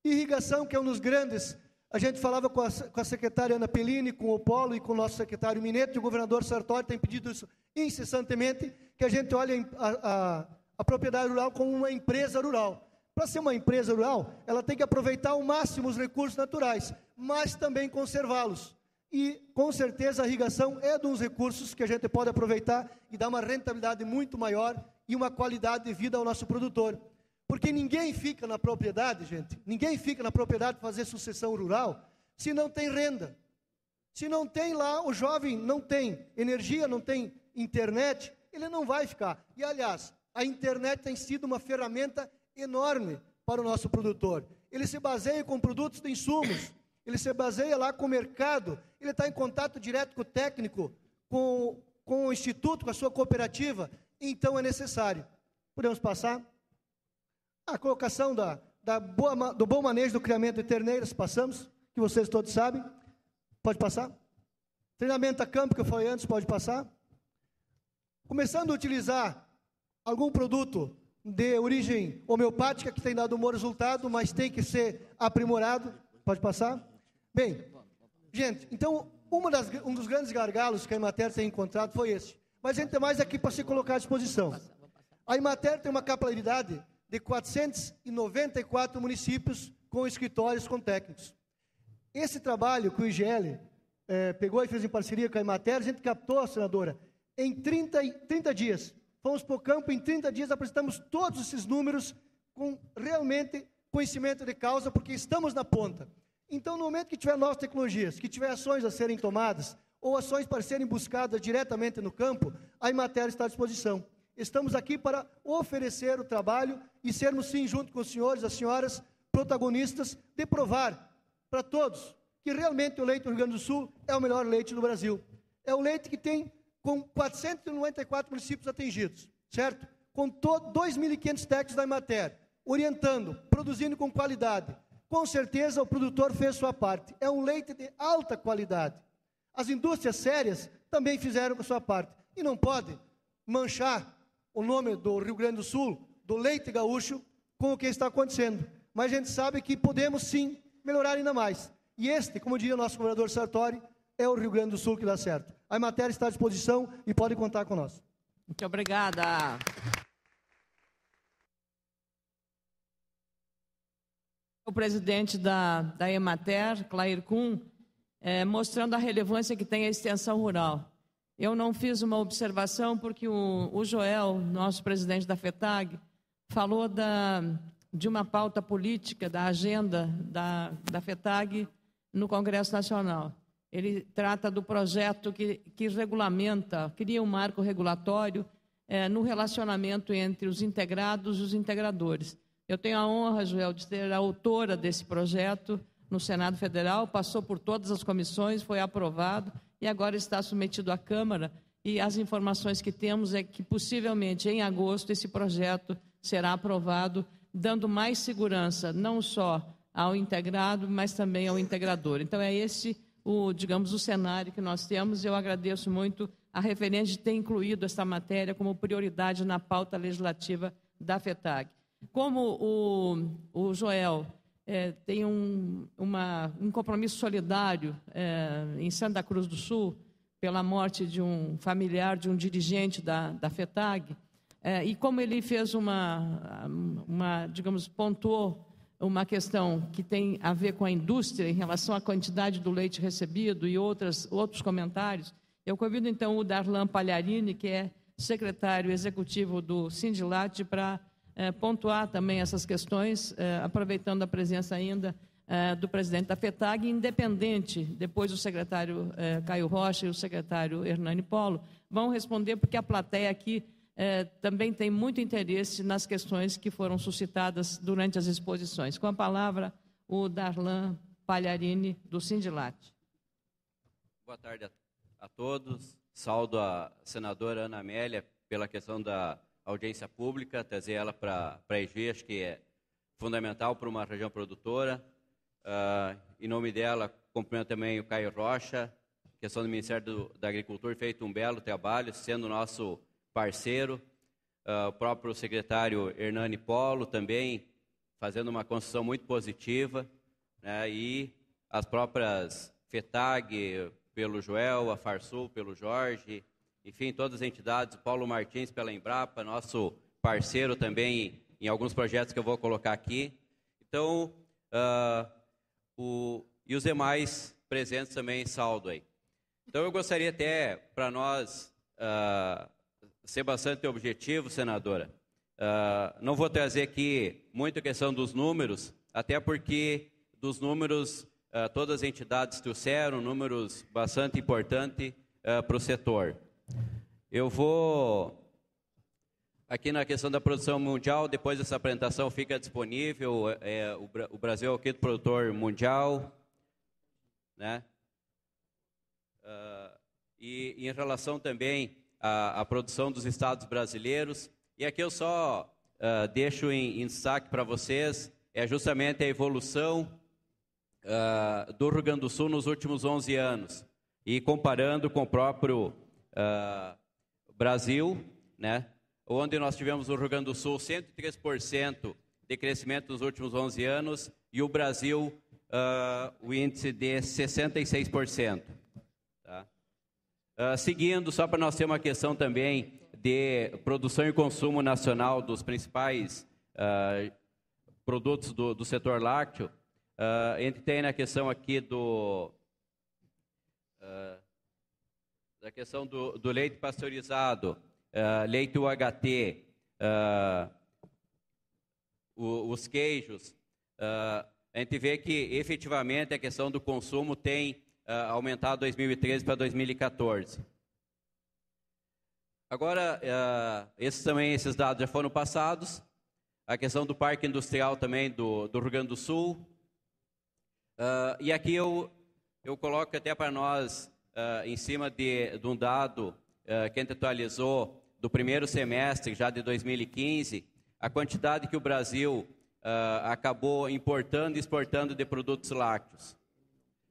Irrigação, que é um dos grandes, a gente falava com a secretária Ana Pellini, com o Polo e com o nosso secretário Mineto, e o governador Sartori tem pedido isso incessantemente, que a gente olhe a propriedade rural como uma empresa rural. Para ser uma empresa rural, ela tem que aproveitar ao máximo os recursos naturais, mas também conservá-los. E, com certeza, a irrigação é um dos recursos que a gente pode aproveitar e dar uma rentabilidade muito maior e uma qualidade de vida ao nosso produtor. Porque ninguém fica na propriedade, gente, ninguém fica na propriedade para fazer sucessão rural, se não tem renda. Se não tem lá, o jovem não tem energia, não tem internet, ele não vai ficar. E, aliás, a internet tem sido uma ferramenta enorme para o nosso produtor. Ele se baseia com produtos de insumos, ele se baseia lá com o mercado, ele está em contato direto com o técnico, com o instituto, com a sua cooperativa, então é necessário. Podemos passar? A colocação do bom manejo do criamento de terneiras, passamos, que vocês todos sabem. Pode passar? Treinamento a campo, que eu falei antes, pode passar? Começando a utilizar algum produto de origem homeopática, que tem dado um bom resultado, mas tem que ser aprimorado. Pode passar? Bem, gente, então, um dos grandes gargalos que a Emater tem encontrado foi esse. Mas a gente tem mais aqui para se colocar à disposição. A Emater tem uma capilaridade de 494 municípios com escritórios, com técnicos. Esse trabalho que o IGL pegou e fez em parceria com a Emater, a gente captou, senadora, em 30 dias. Fomos para o campo, em 30 dias apresentamos todos esses números com realmente conhecimento de causa, porque estamos na ponta. Então, no momento que tiver novas tecnologias, que tiver ações a serem tomadas, ou ações para serem buscadas diretamente no campo, a Emater está à disposição. Estamos aqui para oferecer o trabalho e sermos, sim, junto com os senhores, as senhoras, protagonistas de provar para todos que realmente o leite do Rio Grande do Sul é o melhor leite do Brasil. É o leite que tem com 494 municípios atingidos, certo? Com 2.500 técnicos da Emater, orientando, produzindo com qualidade. Com certeza o produtor fez sua parte. É um leite de alta qualidade. As indústrias sérias também fizeram a sua parte. E não pode manchar o nome do Rio Grande do Sul, do leite gaúcho, com o que está acontecendo. Mas a gente sabe que podemos, sim, melhorar ainda mais. E este, como diria o nosso governador Sartori, é o Rio Grande do Sul que dá certo. A Emater está à disposição e pode contar com nós. Muito obrigada. O presidente da Emater, Clair Kuhn, mostrando a relevância que tem a extensão rural. Eu não fiz uma observação porque o Joel, nosso presidente da FETAG, falou de uma pauta política, da agenda da FETAG no Congresso Nacional. Ele trata do projeto que regulamenta, cria um marco regulatório no relacionamento entre os integrados e os integradores. Eu tenho a honra, Joel, de ser a autora desse projeto no Senado Federal, passou por todas as comissões, foi aprovado e agora está submetido à Câmara. e as informações que temos é que possivelmente em agosto esse projeto será aprovado, dando mais segurança não só ao integrado, mas também ao integrador. Então é esse o cenário que nós temos. Eu agradeço muito a referente de ter incluído esta matéria como prioridade na pauta legislativa da FETAG. Como o Joel tem um compromisso solidário em Santa Cruz do Sul, pela morte de um familiar, de um dirigente da FETAG, e como ele fez pontuou uma questão que tem a ver com a indústria em relação à quantidade do leite recebido e outros comentários, eu convido então o Darlan Pagliarini, que é secretário executivo do Sindilat, para pontuar também essas questões, aproveitando a presença ainda do presidente da FETAG, independente, depois o secretário Caio Rocha e o secretário Hernani Polo vão responder, porque a plateia aqui também tem muito interesse nas questões que foram suscitadas durante as exposições. Com a palavra, o Darlan Pagliarini, do Sindilat. Boa tarde a todos. Saúdo a senadora Ana Amélia pela questão da audiência pública, trazer ela para a EG, acho que é fundamental para uma região produtora. Em nome dela, cumprimento também o Caio Rocha, questão do Ministério da Agricultura, feito um belo trabalho, sendo nosso parceiro. O próprio secretário Hernani Polo também fazendo uma construção muito positiva, né, e as próprias FETAG, pelo Joel, a Farsul, pelo Jorge, enfim, todas as entidades, o Paulo Martins pela Embrapa, nosso parceiro também em alguns projetos que eu vou colocar aqui. Então, e os demais presentes também, saldo aí. Então, eu gostaria até, para nós ser bastante objetivo, senadora, não vou trazer aqui muita questão dos números, até porque dos números todas as entidades trouxeram, números bastante importantes para o setor. Eu vou, aqui na questão da produção mundial, depois dessa apresentação fica disponível, o Brasil é o quinto produtor mundial, né? E em relação também à produção dos estados brasileiros, e aqui eu só deixo em destaque para vocês, é justamente a evolução do Rio Grande do Sul nos últimos 11 anos, e comparando com o próprio Brasil, né, onde nós tivemos no Rio Grande do Sul 103% de crescimento nos últimos 11 anos, e o Brasil, o índice de 66%. Tá? Seguindo, só para nós ter uma questão também de produção e consumo nacional dos principais produtos do setor lácteo, a gente tem na questão aqui da questão do leite pasteurizado, leite UHT, os queijos, a gente vê que efetivamente a questão do consumo tem aumentado 2013 para 2014. Agora, esses dados já foram passados. A questão do parque industrial também do Rio Grande do Sul. E aqui eu coloco até para nós, em cima de um dado que a gente atualizou do primeiro semestre já de 2015, a quantidade que o Brasil acabou importando e exportando de produtos lácteos.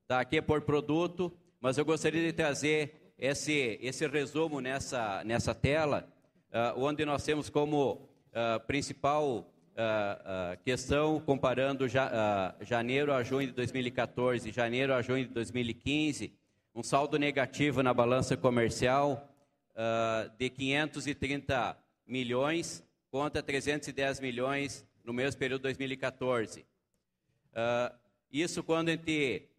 Tá, aqui é por produto, mas eu gostaria de trazer esse resumo nessa tela, onde nós temos como principal questão, comparando janeiro a junho de 2014 e janeiro a junho de 2015, um saldo negativo na balança comercial de 530 milhões contra 310 milhões no mesmo período de 2014. Isso quando a gente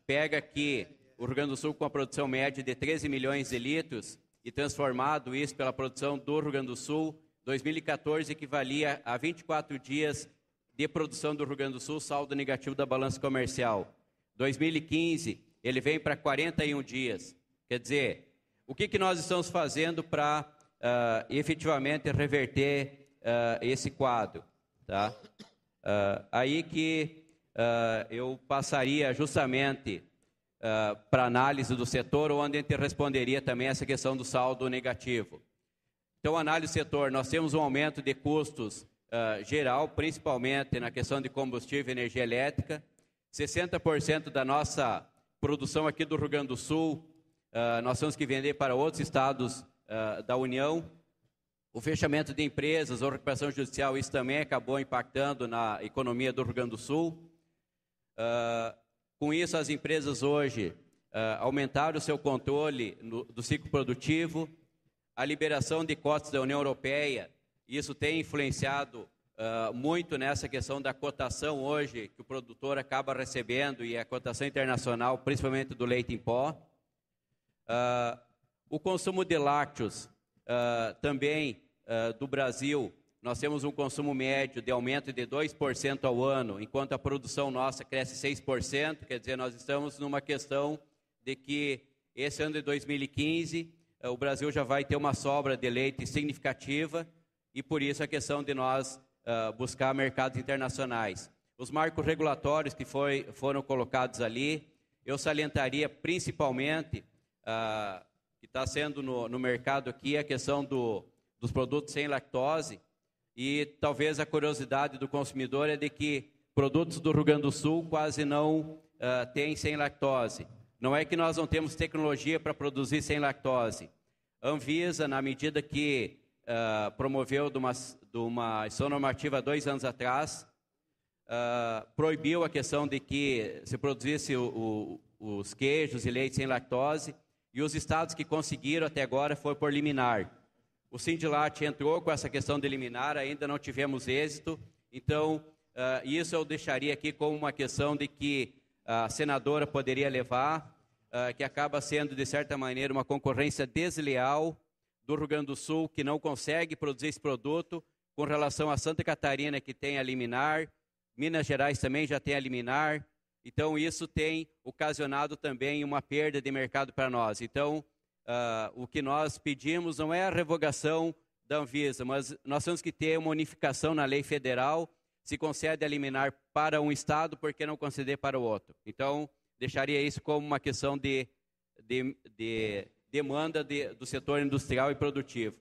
pega aqui o Rio Grande do Sul com a produção média de 13 milhões de litros e transformado isso pela produção do Rio Grande do Sul, 2014 equivalia a 24 dias de produção do Rio Grande do Sul, saldo negativo da balança comercial. 2015, ele vem para 41 dias. Quer dizer, o que nós estamos fazendo para efetivamente reverter esse quadro? Tá? Aí que eu passaria justamente para análise do setor, onde a gente responderia também essa questão do saldo negativo. Então, análise do setor, nós temos um aumento de custos geral, principalmente na questão de combustível e energia elétrica. 60% da nossa produção aqui do Rio Grande do Sul, nós temos que vender para outros estados da União. O fechamento de empresas ou recuperação judicial, isso também acabou impactando na economia do Rio Grande do Sul. Com isso, as empresas hoje aumentaram o seu controle do ciclo produtivo. A liberação de cotas da União Europeia, isso tem influenciado muito nessa questão da cotação hoje que o produtor acaba recebendo e a cotação internacional, principalmente do leite em pó. O consumo de lácteos também do Brasil, nós temos um consumo médio de aumento de 2% ao ano, enquanto a produção nossa cresce 6%, quer dizer, nós estamos numa questão de que esse ano de 2015, o Brasil já vai ter uma sobra de leite significativa e por isso a questão de nós buscar mercados internacionais. Os marcos regulatórios que foram colocados ali, eu salientaria principalmente, que está sendo no mercado aqui, a questão dos produtos sem lactose, e talvez a curiosidade do consumidor é de que produtos do Rio Grande do Sul quase não têm sem lactose. Não é que nós não temos tecnologia para produzir sem lactose. A Anvisa, na medida que promoveu de uma ação normativa há 2 anos atrás, proibiu a questão de que se produzisse os queijos e leite sem lactose, e os estados que conseguiram até agora foi por liminar. O Sindilat entrou com essa questão de liminar, ainda não tivemos êxito, então isso eu deixaria aqui como uma questão de que a senadora poderia levar, que acaba sendo, de certa maneira, uma concorrência desleal do Rio Grande do Sul, que não consegue produzir esse produto, com relação a Santa Catarina, que tem a liminar, Minas Gerais também já tem a liminar, então isso tem ocasionado também uma perda de mercado para nós. Então, o que nós pedimos não é a revogação da Anvisa, mas nós temos que ter uma unificação na lei federal, se concede a liminar para um estado, por que não conceder para o outro? Então, deixaria isso como uma questão de demanda do setor industrial e produtivo.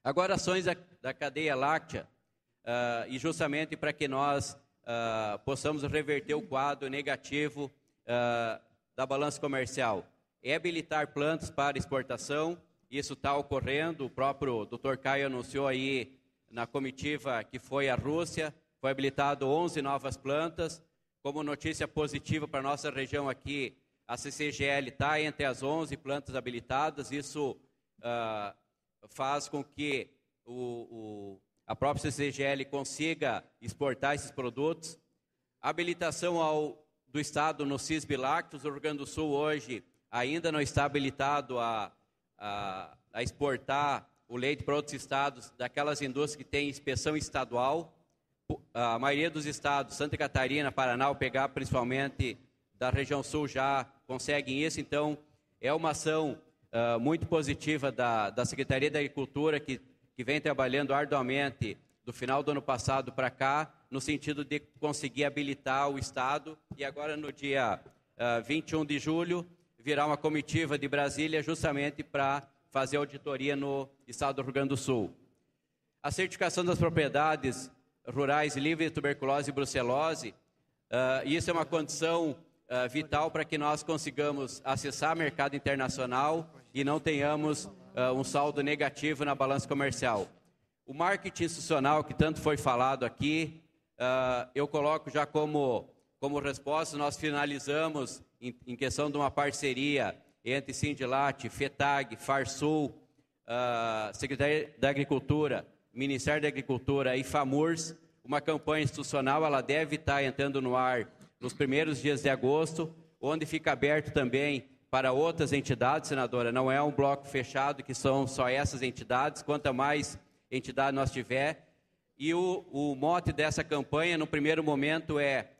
Agora, ações da cadeia láctea, e justamente para que nós possamos reverter o quadro negativo da balança comercial. É habilitar plantas para exportação, isso está ocorrendo, o próprio Dr. Caio anunciou aí na comitiva que foi à Rússia, foi habilitado 11 novas plantas. Como notícia positiva para a nossa região aqui, a CCGL está entre as 11 plantas habilitadas, isso faz com que a própria CCGL consiga exportar esses produtos. A habilitação do Estado no CISB Lácteos, o Rio Grande do Sul hoje ainda não está habilitado a exportar o leite para outros estados, daquelas indústrias que têm inspeção estadual. A maioria dos estados, Santa Catarina, Paraná, o pegar principalmente da região sul, já conseguem isso. Então, é uma ação muito positiva da Secretaria da Agricultura, que vem trabalhando arduamente do final do ano passado para cá, no sentido de conseguir habilitar o estado. E agora, no dia 21 de julho, virá uma comitiva de Brasília justamente para fazer auditoria no estado do Rio Grande do Sul. A certificação das propriedades rurais livres de tuberculose e brucelose, isso é uma condição vital para que nós consigamos acessar mercado internacional e não tenhamos um saldo negativo na balança comercial. O marketing institucional, que tanto foi falado aqui, eu coloco já como resposta. Nós finalizamos em questão de uma parceria entre Sindilat, FETAG, Farsul, Secretaria da Agricultura, Ministério da Agricultura e FAMURS, uma campanha institucional. Ela deve estar entrando no ar nos primeiros dias de agosto, onde fica aberto também para outras entidades, senadora. Não é um bloco fechado, que são só essas entidades. Quanto mais entidade nós tiver. E o mote dessa campanha, no primeiro momento, é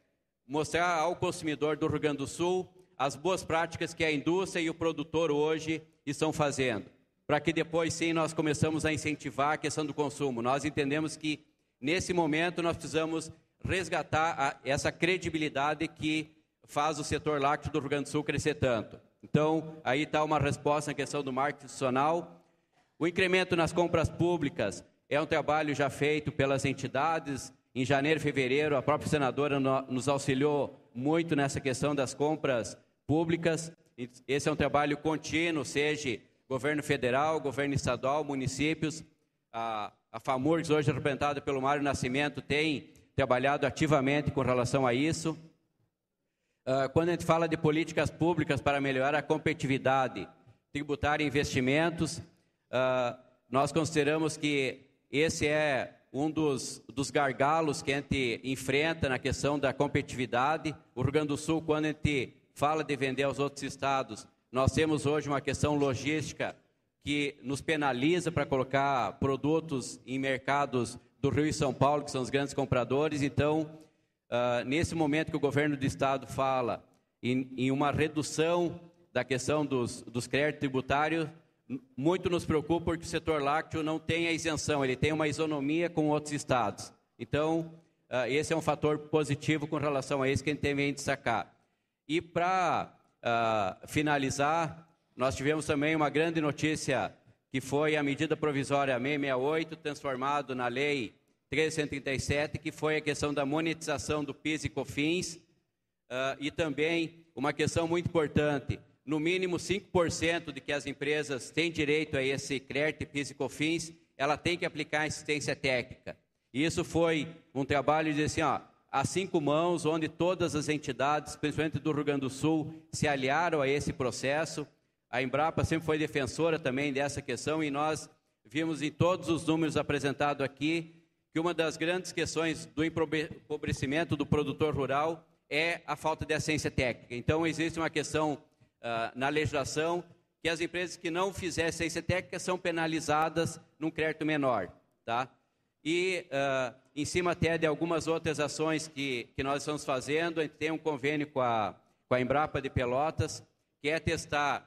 mostrar ao consumidor do Rio Grande do Sul as boas práticas que a indústria e o produtor hoje estão fazendo, para que depois, sim, nós começamos a incentivar a questão do consumo. Nós entendemos que, nesse momento, nós precisamos resgatar essa credibilidade que faz o setor lácteo do Rio Grande do Sul crescer tanto. Então, aí está uma resposta na questão do marketing institucional. O incremento nas compras públicas é um trabalho já feito pelas entidades. Em janeiro e fevereiro, a própria senadora nos auxiliou muito nessa questão das compras públicas. Esse é um trabalho contínuo, seja governo federal, governo estadual, municípios. A FAMURGS, hoje representada pelo Mário Nascimento, tem trabalhado ativamente com relação a isso. Quando a gente fala de políticas públicas para melhorar a competitividade tributária e investimentos, nós consideramos que esse é um dos gargalos que a gente enfrenta na questão da competitividade. O Rio Grande do Sul, quando a gente fala de vender aos outros estados, nós temos hoje uma questão logística que nos penaliza para colocar produtos em mercados do Rio e São Paulo, que são os grandes compradores. Então, nesse momento que o governo do estado fala em uma redução da questão dos créditos tributários, muito nos preocupa porque o setor lácteo não tem a isenção, ele tem uma isonomia com outros estados. Então, esse é um fator positivo com relação a isso que a gente tem que destacar. E para finalizar, nós tivemos também uma grande notícia, que foi a medida provisória 668, transformado na lei 1337, que foi a questão da monetização do PIS e COFINS, e também uma questão muito importante, no mínimo 5% de que as empresas têm direito a esse crédito PIS e COFINS, ela tem que aplicar assistência técnica. E isso foi um trabalho de assim, a 5 mãos, onde todas as entidades, principalmente do Rio Grande do Sul, se aliaram a esse processo. A Embrapa sempre foi defensora também dessa questão e nós vimos em todos os números apresentados aqui que uma das grandes questões do empobrecimento do produtor rural é a falta de assistência técnica. Então, existe uma questão na legislação que as empresas que não fizerem assistência técnica são penalizadas num crédito menor, tá? E em cima até de algumas outras ações que nós estamos fazendo, a gente tem um convênio com a Embrapa de Pelotas, que é testar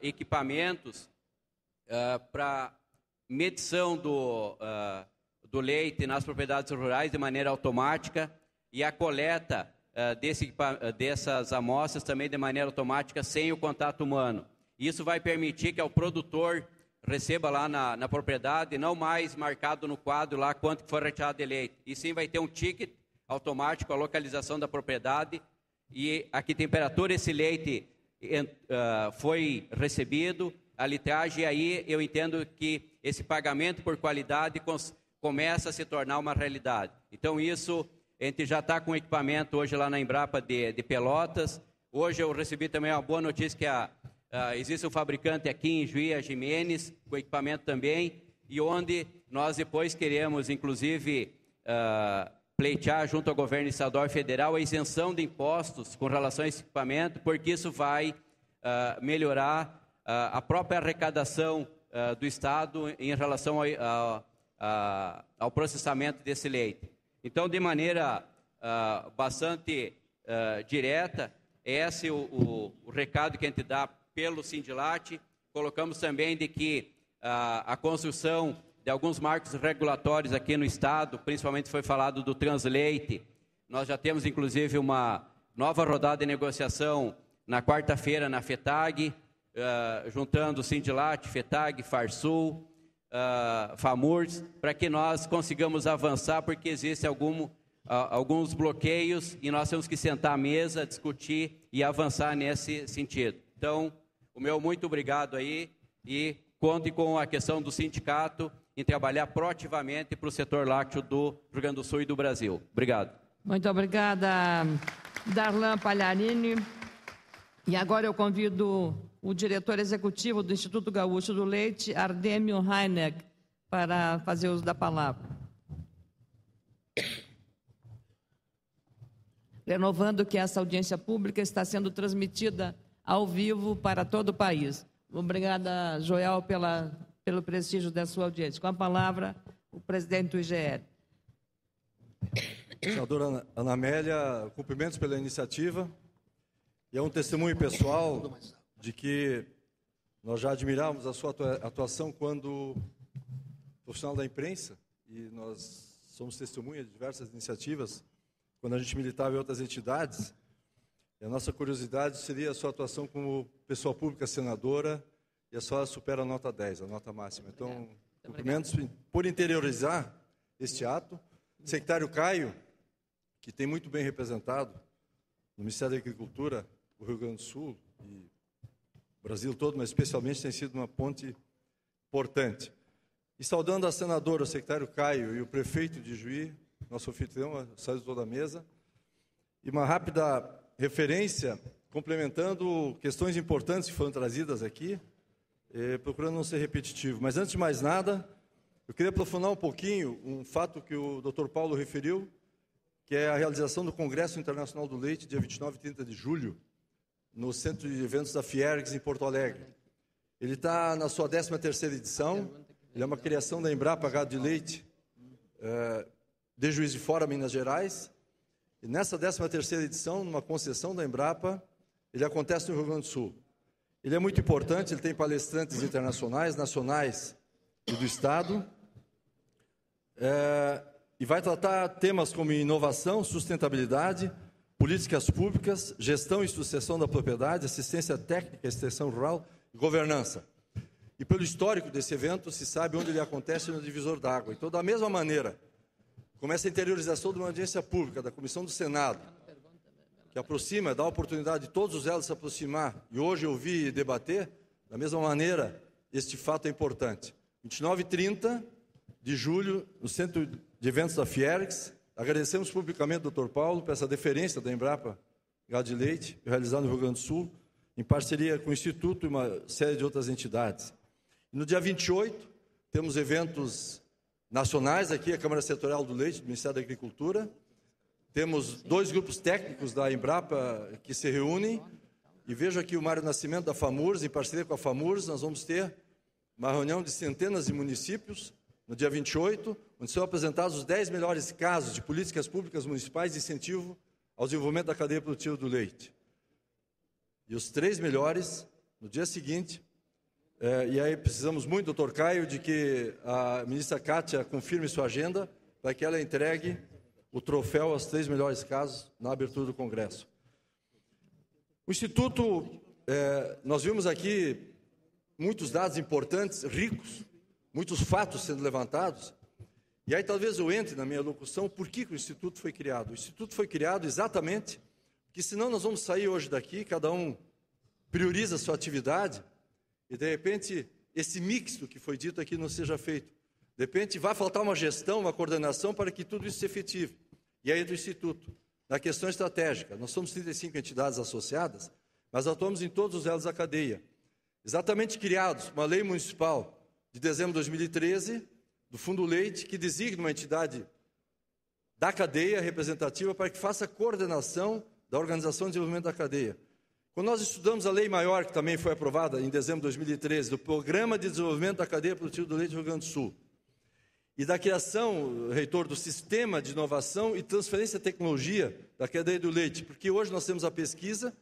equipamentos para medição do leite nas propriedades rurais de maneira automática e a coleta dessas amostras também de maneira automática sem o contato humano. Isso vai permitir que o produtor receba lá na propriedade, não mais marcado no quadro lá quanto que foi retirado de leite, e sim vai ter um ticket automático, a localização da propriedade e a que temperatura esse leite foi recebido, a litragem, e aí eu entendo que esse pagamento por qualidade começa a se tornar uma realidade. Então isso, a gente já está com equipamento hoje lá na Embrapa de Pelotas. Hoje eu recebi também uma boa notícia que existe um fabricante aqui em Juí, a Jimenez, com equipamento também, e onde nós depois queremos, inclusive, pleitear junto ao governo estadual e federal a isenção de impostos com relação a esse equipamento, porque isso vai melhorar a própria arrecadação do Estado em relação ao processamento desse leite. Então, de maneira bastante direta, esse é o recado que a gente dá pelo Sindilat. Colocamos também de que a construção de alguns marcos regulatórios aqui no Estado, principalmente foi falado do Transleite. Nós já temos, inclusive, uma nova rodada de negociação na quarta-feira na FETAG, juntando o Sindilat, FETAG, Farsul, FAMURGS, para que nós consigamos avançar, porque existem alguns bloqueios e nós temos que sentar à mesa, discutir e avançar nesse sentido. Então, o meu muito obrigado aí e conte com a questão do sindicato em trabalhar proativamente para o setor lácteo do Rio Grande do Sul e do Brasil. Obrigado. Muito obrigada, Darlan Palharini. E agora eu convido o diretor executivo do Instituto Gaúcho do Leite, Ardêmio Heineck, para fazer uso da palavra. Renovando que essa audiência pública está sendo transmitida ao vivo para todo o país. Obrigada, Joel, pelo prestígio da sua audiência. Com a palavra, o presidente do IGL. Senadora Ana Amélia, cumprimentos pela iniciativa. E é um testemunho pessoal de que nós já admirávamos a sua atuação quando profissional da imprensa, e nós somos testemunhas de diversas iniciativas, quando a gente militava em outras entidades, E a nossa curiosidade seria a sua atuação como pessoa pública senadora, e a senhora supera a nota 10, a nota máxima. Então, cumprimentos por interiorizar este ato. O secretário Caio, que tem muito bem representado no Ministério da Agricultura, o Rio Grande do Sul e o Brasil todo, mas especialmente tem sido uma ponte importante. E saudando a senadora, o secretário Caio e o prefeito de Juí, nosso anfitrião, saiu de toda a mesa, e uma rápida referência, complementando questões importantes que foram trazidas aqui, procurando não ser repetitivo. Mas antes de mais nada, eu queria aprofundar um pouquinho um fato que o Dr. Paulo referiu, que é a realização do Congresso Internacional do Leite, dia 29 e 30 de julho, no Centro de Eventos da Fiergs, em Porto Alegre. Ele está na sua 13ª edição, ele é uma criação da Embrapa Gado de Leite, de Juiz de Fora, Minas Gerais, e nessa 13ª edição, numa concessão da Embrapa, ele acontece no Rio Grande do Sul. Ele é muito importante, ele tem palestrantes internacionais, nacionais e do Estado, e vai tratar temas como inovação, sustentabilidade, políticas públicas, gestão e sucessão da propriedade, assistência técnica, extensão rural e governança. E pelo histórico desse evento, se sabe onde ele acontece, no divisor d'água. Então, da mesma maneira, como essa interiorização de uma audiência pública, da Comissão do Senado, que aproxima, dá a oportunidade de todos os elos se aproximar, e hoje ouvir e debater, da mesma maneira, este fato é importante. 29 e 30 de julho, no Centro de Eventos da Fiergs, agradecemos publicamente ao Dr. Paulo por essa deferência da Embrapa Gado de Leite, realizada no Rio Grande do Sul, em parceria com o Instituto e uma série de outras entidades. E no dia 28, temos eventos nacionais, aqui a Câmara Setorial do Leite, do Ministério da Agricultura. Temos 2 grupos técnicos da Embrapa que se reúnem, e vejo aqui o Mário Nascimento da FAMURS, em parceria com a FAMURS, nós vamos ter uma reunião de centenas de municípios, no dia 28, onde serão apresentados os 10 melhores casos de políticas públicas municipais de incentivo ao desenvolvimento da cadeia produtiva do leite. E os 3 melhores, no dia seguinte, e aí precisamos muito, doutor Caio, de que a ministra Kátia confirme sua agenda, para que ela entregue o troféu aos 3 melhores casos na abertura do Congresso. O Instituto, nós vimos aqui muitos dados importantes, ricos, muitos fatos sendo levantados, e aí talvez eu entre na minha locução, por que o Instituto foi criado? O Instituto foi criado exatamente porque senão nós vamos sair hoje daqui, cada um prioriza a sua atividade, e de repente esse mixto que foi dito aqui não seja feito. De repente vai faltar uma gestão, uma coordenação para que tudo isso se efetive. E aí do Instituto, na questão estratégica, nós somos 35 entidades associadas, mas atuamos em todos os elos da cadeia. Exatamente criados uma lei municipal de dezembro de 2013, do Fundo Leite, que designa uma entidade da cadeia representativa para que faça a coordenação da organização e desenvolvimento da cadeia. Quando nós estudamos a lei maior, que também foi aprovada em dezembro de 2013, do Programa de Desenvolvimento da Cadeia Produtiva do Leite do Rio Grande do Sul, e da criação, reitor, do Sistema de Inovação e Transferência de Tecnologia da cadeia do leite, porque hoje nós temos a pesquisa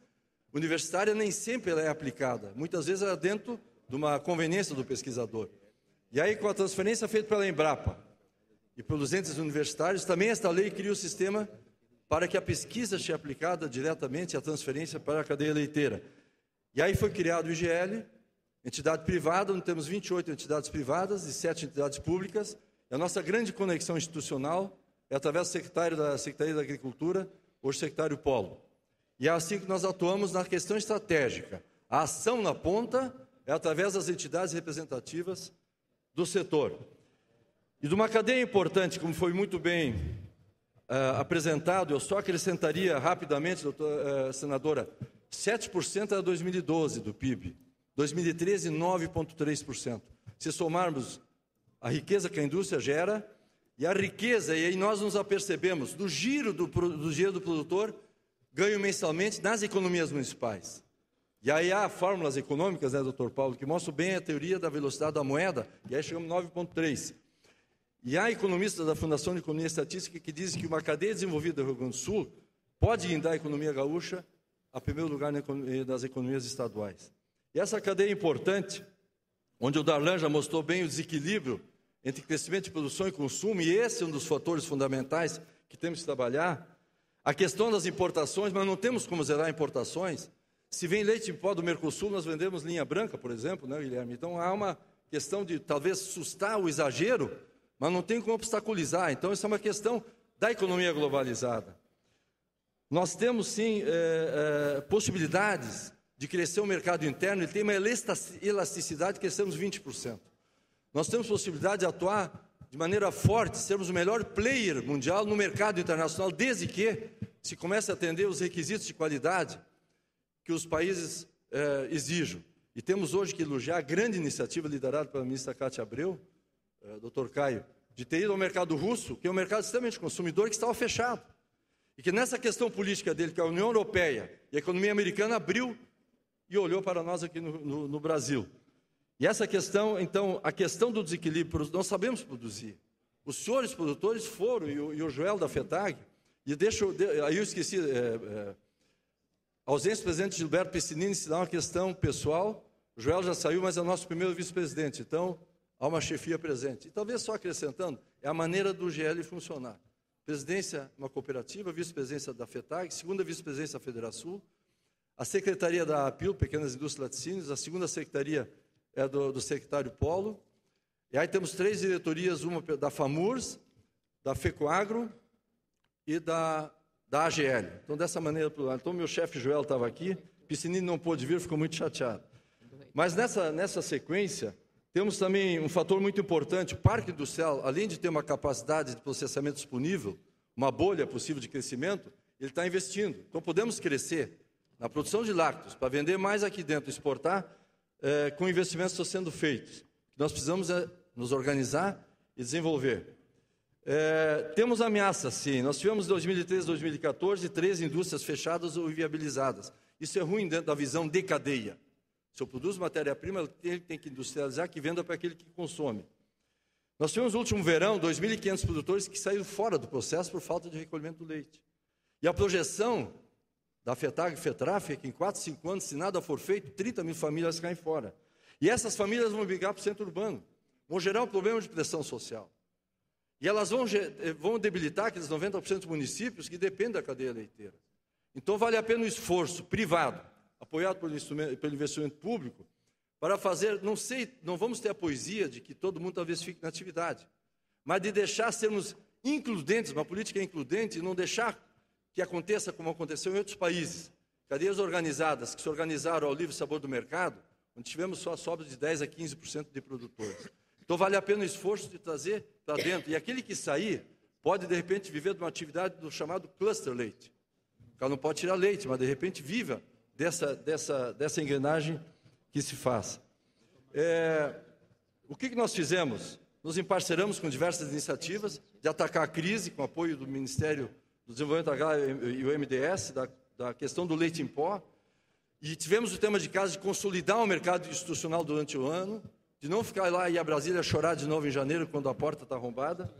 universitária, nem sempre ela é aplicada, muitas vezes ela é dentro de uma conveniência do pesquisador. E aí, com a transferência feita pela Embrapa e pelos entes universitários, também esta lei cria o sistema para que a pesquisa seja aplicada diretamente à transferência para a cadeia leiteira. E aí foi criado o IGL, entidade privada, onde temos 28 entidades privadas e 7 entidades públicas. E a nossa grande conexão institucional é através do secretário da Secretaria da Agricultura, hoje secretário Polo. E é assim que nós atuamos na questão estratégica. A ação na ponta é através das entidades representativas do setor. E de uma cadeia importante, como foi muito bem apresentado, eu só acrescentaria rapidamente, senadora, 7% era 2012 do PIB, 2013 9,3%. Se somarmos a riqueza que a indústria gera e a riqueza, e aí nós nos apercebemos do giro do dinheiro do produtor, ganho mensalmente nas economias municipais. E aí há fórmulas econômicas, né, doutor Paulo, que mostram bem a teoria da velocidade da moeda, e aí chegamos 9,3%. E há economistas da Fundação de Economia e Estatística que dizem que uma cadeia desenvolvida do Rio Grande do Sul pode guindar a economia gaúcha a primeiro lugar das economias estaduais. E essa cadeia é importante, onde o Darlan já mostrou bem o desequilíbrio entre crescimento de produção e consumo, e esse é um dos fatores fundamentais que temos que trabalhar. a questão das importações, mas não temos como zerar importações. Se vem leite em pó do Mercosul, nós vendemos linha branca, por exemplo, né, Guilherme? Então, há uma questão de, talvez, sustar o exagero, mas não tem como obstaculizar. Então, isso é uma questão da economia globalizada. Nós temos, sim, possibilidades de crescer o mercado interno. Ele tem uma elasticidade que crescemos 20%. Nós temos possibilidade de atuar de maneira forte, sermos o melhor player mundial no mercado internacional, desde que se comece a atender os requisitos de qualidade que os países exijam. E temos hoje que elogiar a grande iniciativa liderada pela ministra Cátia Abreu, Dr. Caio, de ter ido ao mercado russo, que é um mercado extremamente consumidor, que estava fechado. E que nessa questão política dele, que a União Europeia e a economia americana abriu e olhou para nós aqui no Brasil. E essa questão, então, a questão do desequilíbrio, nós sabemos produzir. Os senhores produtores foram, e o Joel da FETAG, e aí eu esqueci, a ausência do presidente Gilberto Piscinini se dá uma questão pessoal. O Joel já saiu, mas é o nosso primeiro vice-presidente, então há uma chefia presente. E talvez só acrescentando, é a maneira do GL funcionar. Presidência, uma cooperativa, vice-presidência da FETAG, segunda vice-presidência da Federação, a secretaria da APIL, Pequenas Indústrias e Laticínios, a segunda secretaria é do secretário Polo, e aí temos 3 diretorias, uma da FAMURS, da FECOAGRO e da AGL. Então, dessa maneira, então meu chefe Joel estava aqui, Piscinini não pôde vir, ficou muito chateado. Mas nessa sequência, temos também um fator muito importante, o parque industrial, além de ter uma capacidade de processamento disponível, uma bolha possível de crescimento, ele está investindo. Então, podemos crescer na produção de lácteos, para vender mais aqui dentro, exportar, com investimentos que estão sendo feitos. Nós precisamos nos organizar e desenvolver. Temos ameaças, sim. Nós tivemos em 2013, 2014, 13 indústrias fechadas ou inviabilizadas. Isso é ruim dentro da visão de cadeia. Se eu produzo matéria-prima, ele tem que industrializar, que venda para aquele que consome. Nós tivemos no último verão 2.500 produtores que saíram fora do processo por falta de recolhimento do leite. E a projeção da FETAG e FETRAF é que em 4, 5 anos, se nada for feito, 30 mil famílias caem fora. E essas famílias vão migrar para o centro urbano, vão gerar um problema de pressão social. E elas vão debilitar aqueles 90% dos municípios que dependem da cadeia leiteira. Então, vale a pena o esforço privado, apoiado pelo investimento público, para fazer, não vamos ter a poesia de que todo mundo talvez fique na atividade, mas de deixar sermos includentes, uma política includente, e não deixar que aconteça como aconteceu em outros países. Cadeias organizadas que se organizaram ao livre sabor do mercado, onde tivemos só sobras de 10% a 15% de produtores. Então, vale a pena o esforço de trazer para dentro. E aquele que sair pode, de repente, viver de uma atividade do chamado cluster leite. O cara não pode tirar leite, mas, de repente, viva dessa engrenagem que se faz. O que nós fizemos? Nos emparceramos com diversas iniciativas de atacar a crise, com apoio do Ministério do Desenvolvimento Agrário e o MDS, da questão do leite em pó, e tivemos o tema de casa de consolidar o mercado institucional durante o ano, de não ficar lá e a Brasília chorar de novo em janeiro, quando a porta está arrombada.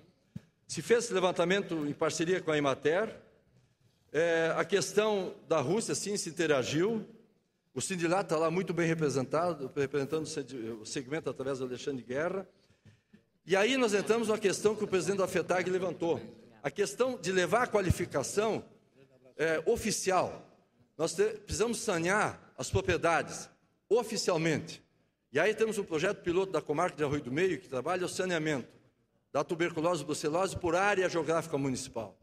Se fez esse levantamento em parceria com a Emater. A questão da Rússia, sim, se interagiu. O Sindilat está lá muito bem representado, representando o segmento através do Alexandre Guerra. E aí nós entramos na questão que o presidente da FETAG levantou. A questão de levar a qualificação oficial. Nós precisamos sanear as propriedades oficialmente. E aí temos um projeto piloto da comarca de Arroio do Meio, que trabalha o saneamento da tuberculose e brucelose por área geográfica municipal.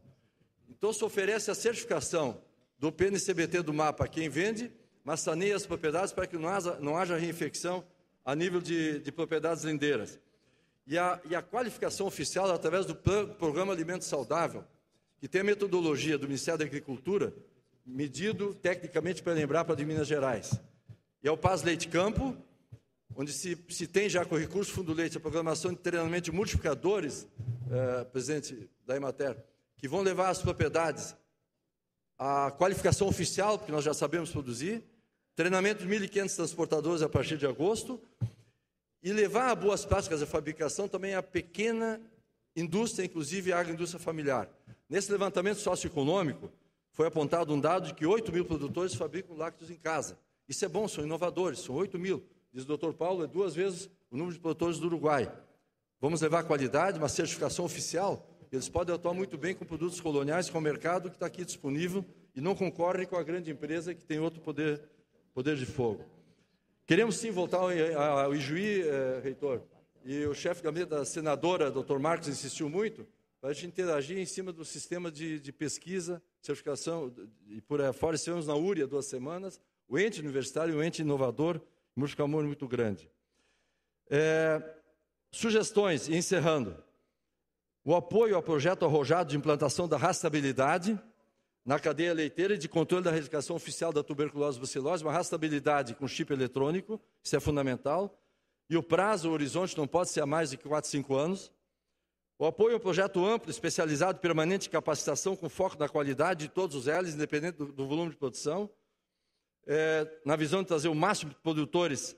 Então, se oferece a certificação do PNCBT do mapa a quem vende, mas saneia as propriedades para que não haja reinfecção a nível de propriedades lindeiras. E a qualificação oficial através do Programa Alimento Saudável, que tem a metodologia do Ministério da Agricultura, medido tecnicamente para lembrar para de Minas Gerais. E é o Paz Leite Campo, onde se tem já com o recurso Fundo Leite a programação de treinamento de multiplicadores, presidente da Emater, que vão levar às propriedades a qualificação oficial, porque nós já sabemos produzir, treinamento de 1.500 transportadores a partir de agosto, e levar a boas práticas de fabricação também a pequena indústria, inclusive a agroindústria familiar. Nesse levantamento socioeconômico, foi apontado um dado de que 8 mil produtores fabricam lácteos em casa. Isso é bom, são inovadores, são 8 mil. Diz o Dr. Paulo, é 2 vezes o número de produtores do Uruguai. Vamos levar a qualidade, uma certificação oficial, Eles podem atuar muito bem com produtos coloniais, com o mercado que está aqui disponível e não concorre com a grande empresa que tem outro poder de fogo. Queremos sim voltar ao Ijuí, reitor, e o chefe de gabinete da senadora, doutor Marcos, insistiu muito para a gente interagir em cima do sistema de pesquisa, certificação, e por aí fora. Estivemos na URI há 2 semanas, o ente universitário, o ente inovador, um amor muito grande. Sugestões, e encerrando. O apoio ao projeto arrojado de implantação da rastreabilidade na cadeia leiteira e de controle da erradicação oficial da tuberculose e brucelose, uma rastreabilidade com chip eletrônico, isso é fundamental. E o prazo, o horizonte, não pode ser a mais de 4, 5 anos. O apoio ao projeto amplo, especializado, permanente de capacitação com foco na qualidade de todos os L's, independente do volume de produção, na visão de trazer o máximo de produtores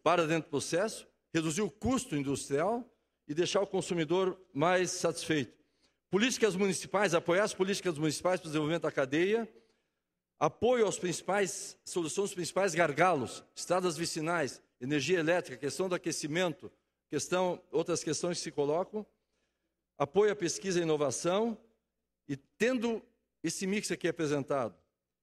para dentro do processo, reduzir o custo industrial e deixar o consumidor mais satisfeito. Políticas municipais, apoiar as políticas municipais para o desenvolvimento da cadeia, apoio às soluções dos principais gargalos, estradas vicinais, energia elétrica, questão do aquecimento, outras questões que se colocam, apoio à pesquisa e inovação, e tendo esse mix aqui apresentado,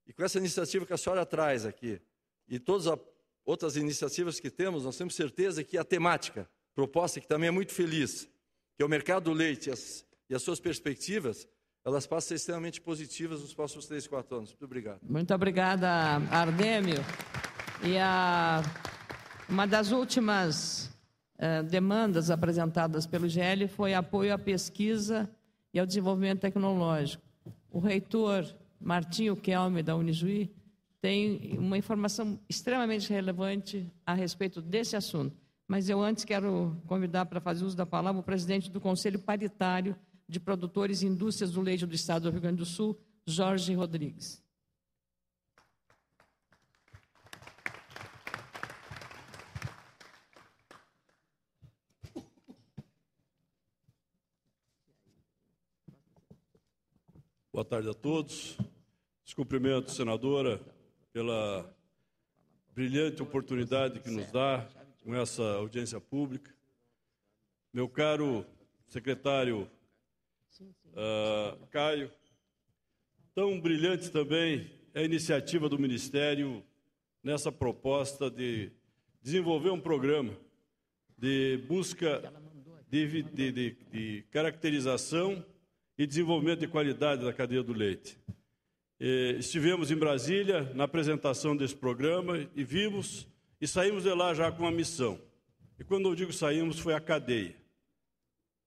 e com essa iniciativa que a senhora traz aqui, e todas as outras iniciativas que temos, nós temos certeza que a temática proposta, que também é muito feliz, que é o mercado do leite e as suas perspectivas, elas passam a ser extremamente positivas nos próximos 3, 4 anos. Muito obrigado. Muito obrigada, Ardêmio. E uma das últimas demandas apresentadas pelo GL foi apoio à pesquisa e ao desenvolvimento tecnológico. O reitor Martinho Kelme, da Unijuí, tem uma informação extremamente relevante a respeito desse assunto. Mas eu antes quero convidar para fazer uso da palavra o presidente do Conselho Paritário de Produtores e Indústrias do Leite do Estado do Rio Grande do Sul, Jorge Rodrigues. Boa tarde a todos. Os cumprimentos, senadora, pela brilhante oportunidade que nos dá com essa audiência pública. Meu caro secretário Caio, tão brilhante também é a iniciativa do Ministério nessa proposta de desenvolver um programa de busca de caracterização e desenvolvimento de qualidade da cadeia do leite. Estivemos em Brasília na apresentação desse programa e vimos e saímos de lá já com uma missão. E quando eu digo saímos, foi a cadeia.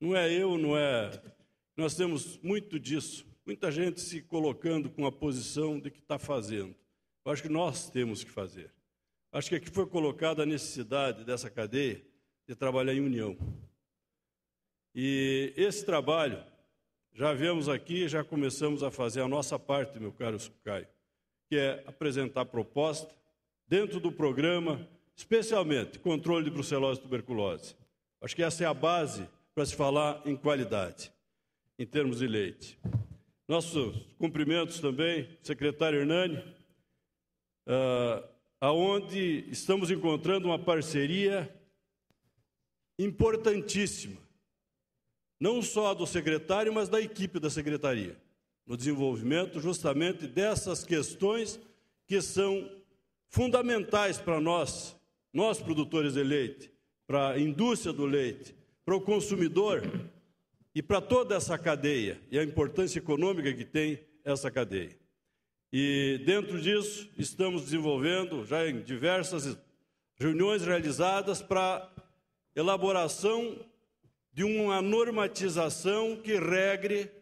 Não é eu, não é... Nós temos muito disso, muita gente se colocando com a posição de que está fazendo. Eu acho que nós temos que fazer. Acho que aqui foi colocada a necessidade dessa cadeia de trabalhar em união. E esse trabalho, já vemos aqui, já começamos a fazer a nossa parte, meu caro Caio, que é apresentar proposta dentro do programa, especialmente controle de brucelose e tuberculose. Acho que essa é a base para se falar em qualidade, em termos de leite. Nossos cumprimentos também, secretário Hernani, aonde estamos encontrando uma parceria importantíssima, não só do secretário, mas da equipe da secretaria, no desenvolvimento justamente dessas questões que são fundamentais para nós produtores de leite, para a indústria do leite, para o consumidor e para toda essa cadeia, e a importância econômica que tem essa cadeia. E dentro disso, estamos desenvolvendo, já em diversas reuniões realizadas, para elaboração de uma normatização que regre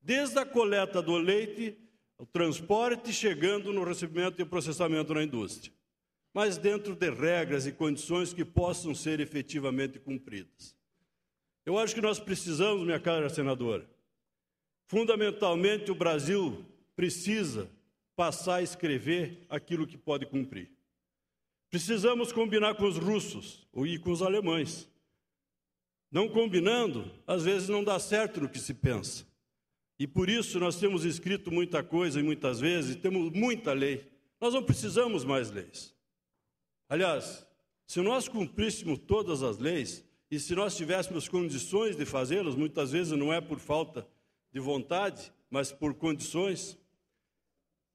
desde a coleta do leite, o transporte, chegando no recebimento e processamento na indústria, mas dentro de regras e condições que possam ser efetivamente cumpridas. Eu acho que nós precisamos, minha cara senadora, fundamentalmente o Brasil precisa passar a escrever aquilo que pode cumprir. Precisamos combinar com os russos e com os alemães. Não combinando, às vezes não dá certo no que se pensa. E por isso nós temos escrito muita coisa e muitas vezes temos muita lei. Nós não precisamos mais leis. Aliás, se nós cumpríssemos todas as leis e se nós tivéssemos condições de fazê-las, muitas vezes não é por falta de vontade, mas por condições,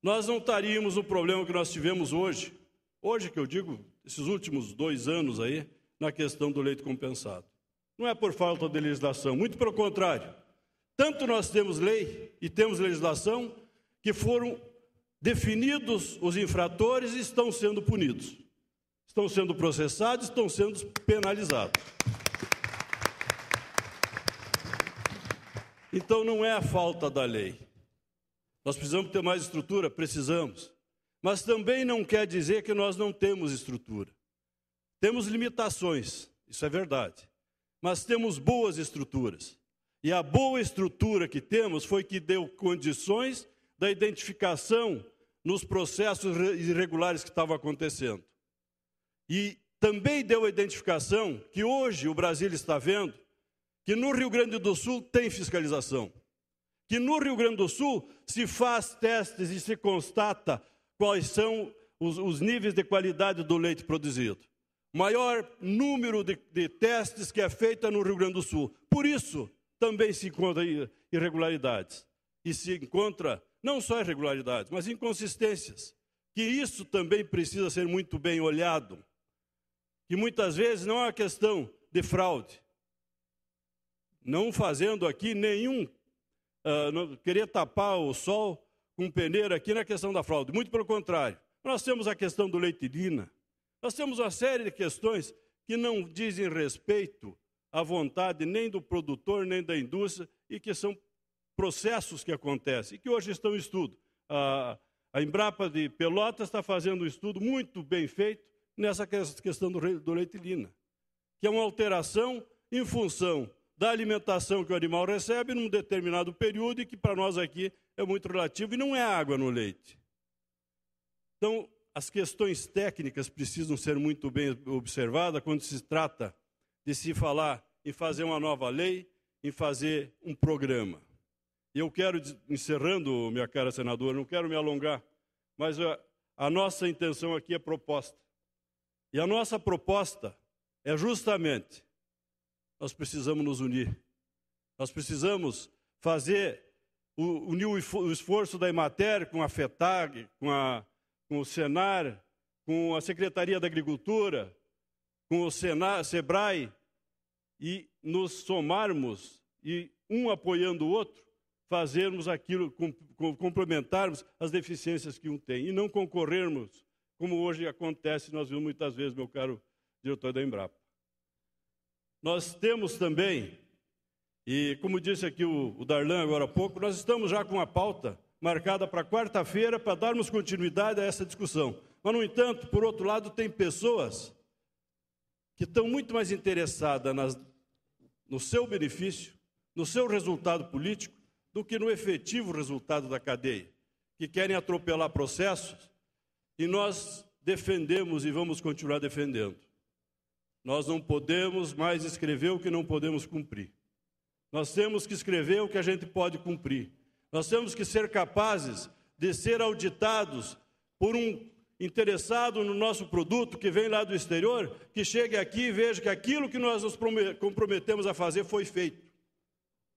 nós não estaríamos no problema que nós tivemos hoje. Hoje, que eu digo, esses últimos 2 anos aí, na questão do leite compensado. Não é por falta de legislação, muito pelo contrário. Tanto nós temos lei e temos legislação que foram definidos os infratores e estão sendo punidos. Estão sendo processados, estão sendo penalizados. Então não é a falta da lei. Nós precisamos ter mais estrutura? Precisamos. Mas também não quer dizer que nós não temos estrutura. Temos limitações, isso é verdade. Mas temos boas estruturas. E a boa estrutura que temos foi que deu condições da identificação nos processos irregulares que estavam acontecendo. E também deu a identificação que hoje o Brasil está vendo que no Rio Grande do Sul tem fiscalização. Que no Rio Grande do Sul se faz testes e se constata quais são os níveis de qualidade do leite produzido. Maior número de testes que é feita no Rio Grande do Sul. Por isso, também se encontra irregularidades. E se encontra não só irregularidades, mas inconsistências. Que isso também precisa ser muito bem olhado. Que muitas vezes não é uma questão de fraude. Não fazendo aqui nenhum... querer tapar o sol com peneira aqui na questão da fraude. Muito pelo contrário. Nós temos a questão do leite Lina. Nós temos uma série de questões que não dizem respeito à vontade nem do produtor, nem da indústria, e que são processos que acontecem, e que hoje estão em estudo. A Embrapa de Pelotas está fazendo um estudo muito bem feito nessa questão do leite Lina, que é uma alteração em função da alimentação que o animal recebe num determinado período e que para nós aqui é muito relativo, e não é água no leite. Então, as questões técnicas precisam ser muito bem observadas quando se trata de se falar em fazer uma nova lei, em fazer um programa. E eu quero, encerrando, minha cara senadora, não quero me alongar, mas a nossa intenção aqui é proposta. E a nossa proposta é justamente, nós precisamos nos unir. Nós precisamos unir o esforço da Emater com a FETAG, com o Senar, com a Secretaria da Agricultura, com o SEBRAE, e nos somarmos, e um apoiando o outro, fazermos aquilo, complementarmos as deficiências que um tem, e não concorrermos, como hoje acontece, nós vimos muitas vezes, meu caro diretor da Embrapa. Nós temos também, e como disse aqui o Darlan agora há pouco, nós estamos já com a pauta marcada para quarta-feira para darmos continuidade a essa discussão. Mas, no entanto, por outro lado, tem pessoas que estão muito mais interessadas no seu benefício, no seu resultado político, do que no efetivo resultado da cadeia, que querem atropelar processos, e nós defendemos e vamos continuar defendendo. Nós não podemos mais escrever o que não podemos cumprir. Nós temos que escrever o que a gente pode cumprir. Nós temos que ser capazes de ser auditados por um interessado no nosso produto que vem lá do exterior, que chegue aqui e veja que aquilo que nós nos comprometemos a fazer foi feito.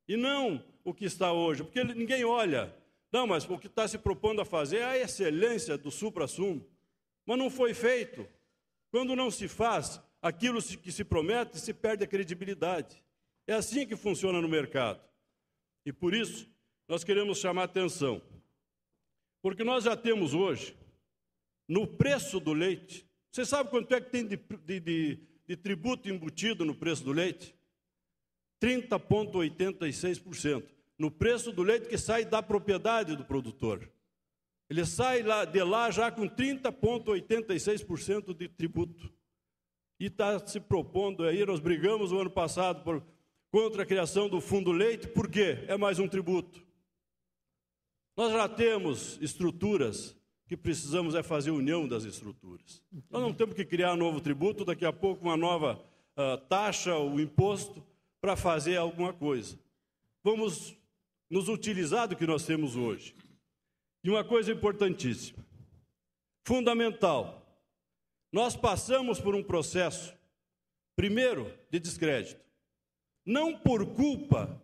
E não o que está hoje, porque ninguém olha. Não, mas o que está se propondo a fazer é a excelência do supra-sumo. Mas não foi feito. Quando não se faz aquilo que se promete, se perde a credibilidade. É assim que funciona no mercado. E por isso, nós queremos chamar a atenção. Porque nós já temos hoje, no preço do leite, você sabe quanto é que tem de tributo embutido no preço do leite? 30,86%. No preço do leite que sai da propriedade do produtor. Ele sai de lá já com 30,86% de tributo. E está se propondo aí, nós brigamos o ano passado contra a criação do Fundo Leite, por quê? É mais um tributo. Nós já temos estruturas que precisamos fazer união das estruturas. Nós não temos que criar um novo tributo, daqui a pouco uma nova taxa ou imposto para fazer alguma coisa. Vamos nos utilizar do que nós temos hoje. E uma coisa importantíssima, fundamental, nós passamos por um processo, primeiro, de descrédito. Não por culpa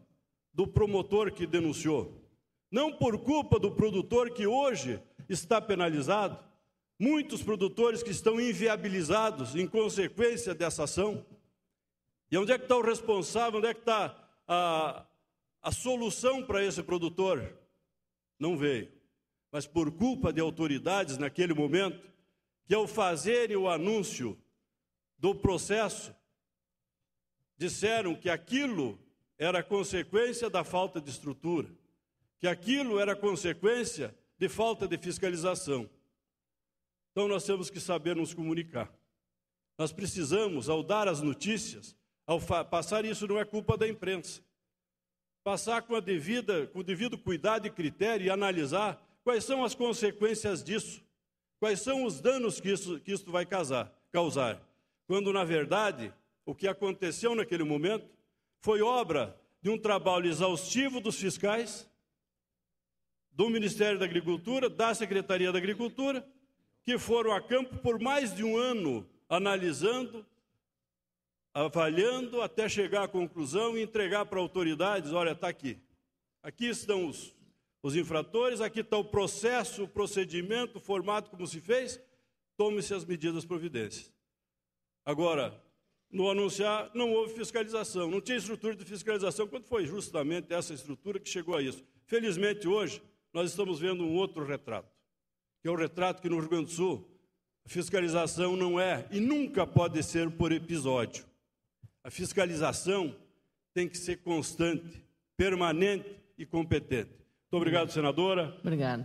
do promotor que denunciou, não por culpa do produtor que hoje está penalizado, muitos produtores que estão inviabilizados em consequência dessa ação. E onde é que está o responsável, onde é que está a solução para esse produtor? Não veio. Mas por culpa de autoridades naquele momento, que ao fazerem o anúncio do processo, disseram que aquilo era consequência da falta de estrutura, que aquilo era consequência de falta de fiscalização. Então nós temos que saber nos comunicar. Nós precisamos, ao dar as notícias, ao passar, isso não é culpa da imprensa, passar com o devido cuidado e critério e analisar quais são as consequências disso, quais são os danos que isso vai causar. Quando, na verdade, o que aconteceu naquele momento foi obra de um trabalho exaustivo dos fiscais, do Ministério da Agricultura, da Secretaria da Agricultura, que foram a campo por mais de um ano, analisando, avaliando, até chegar à conclusão e entregar para autoridades: olha, está aqui. Aqui estão os infratores, aqui está o processo, o procedimento, o formato como se fez, tome-se as medidas providências. Agora, no anunciar, não houve fiscalização, não tinha estrutura de fiscalização, quando foi justamente essa estrutura que chegou a isso. Felizmente, hoje, nós estamos vendo um outro retrato, que é o retrato que no Rio Grande do Sul, a fiscalização não é e nunca pode ser por episódio. A fiscalização tem que ser constante, permanente e competente. Muito obrigado, senadora. Obrigado.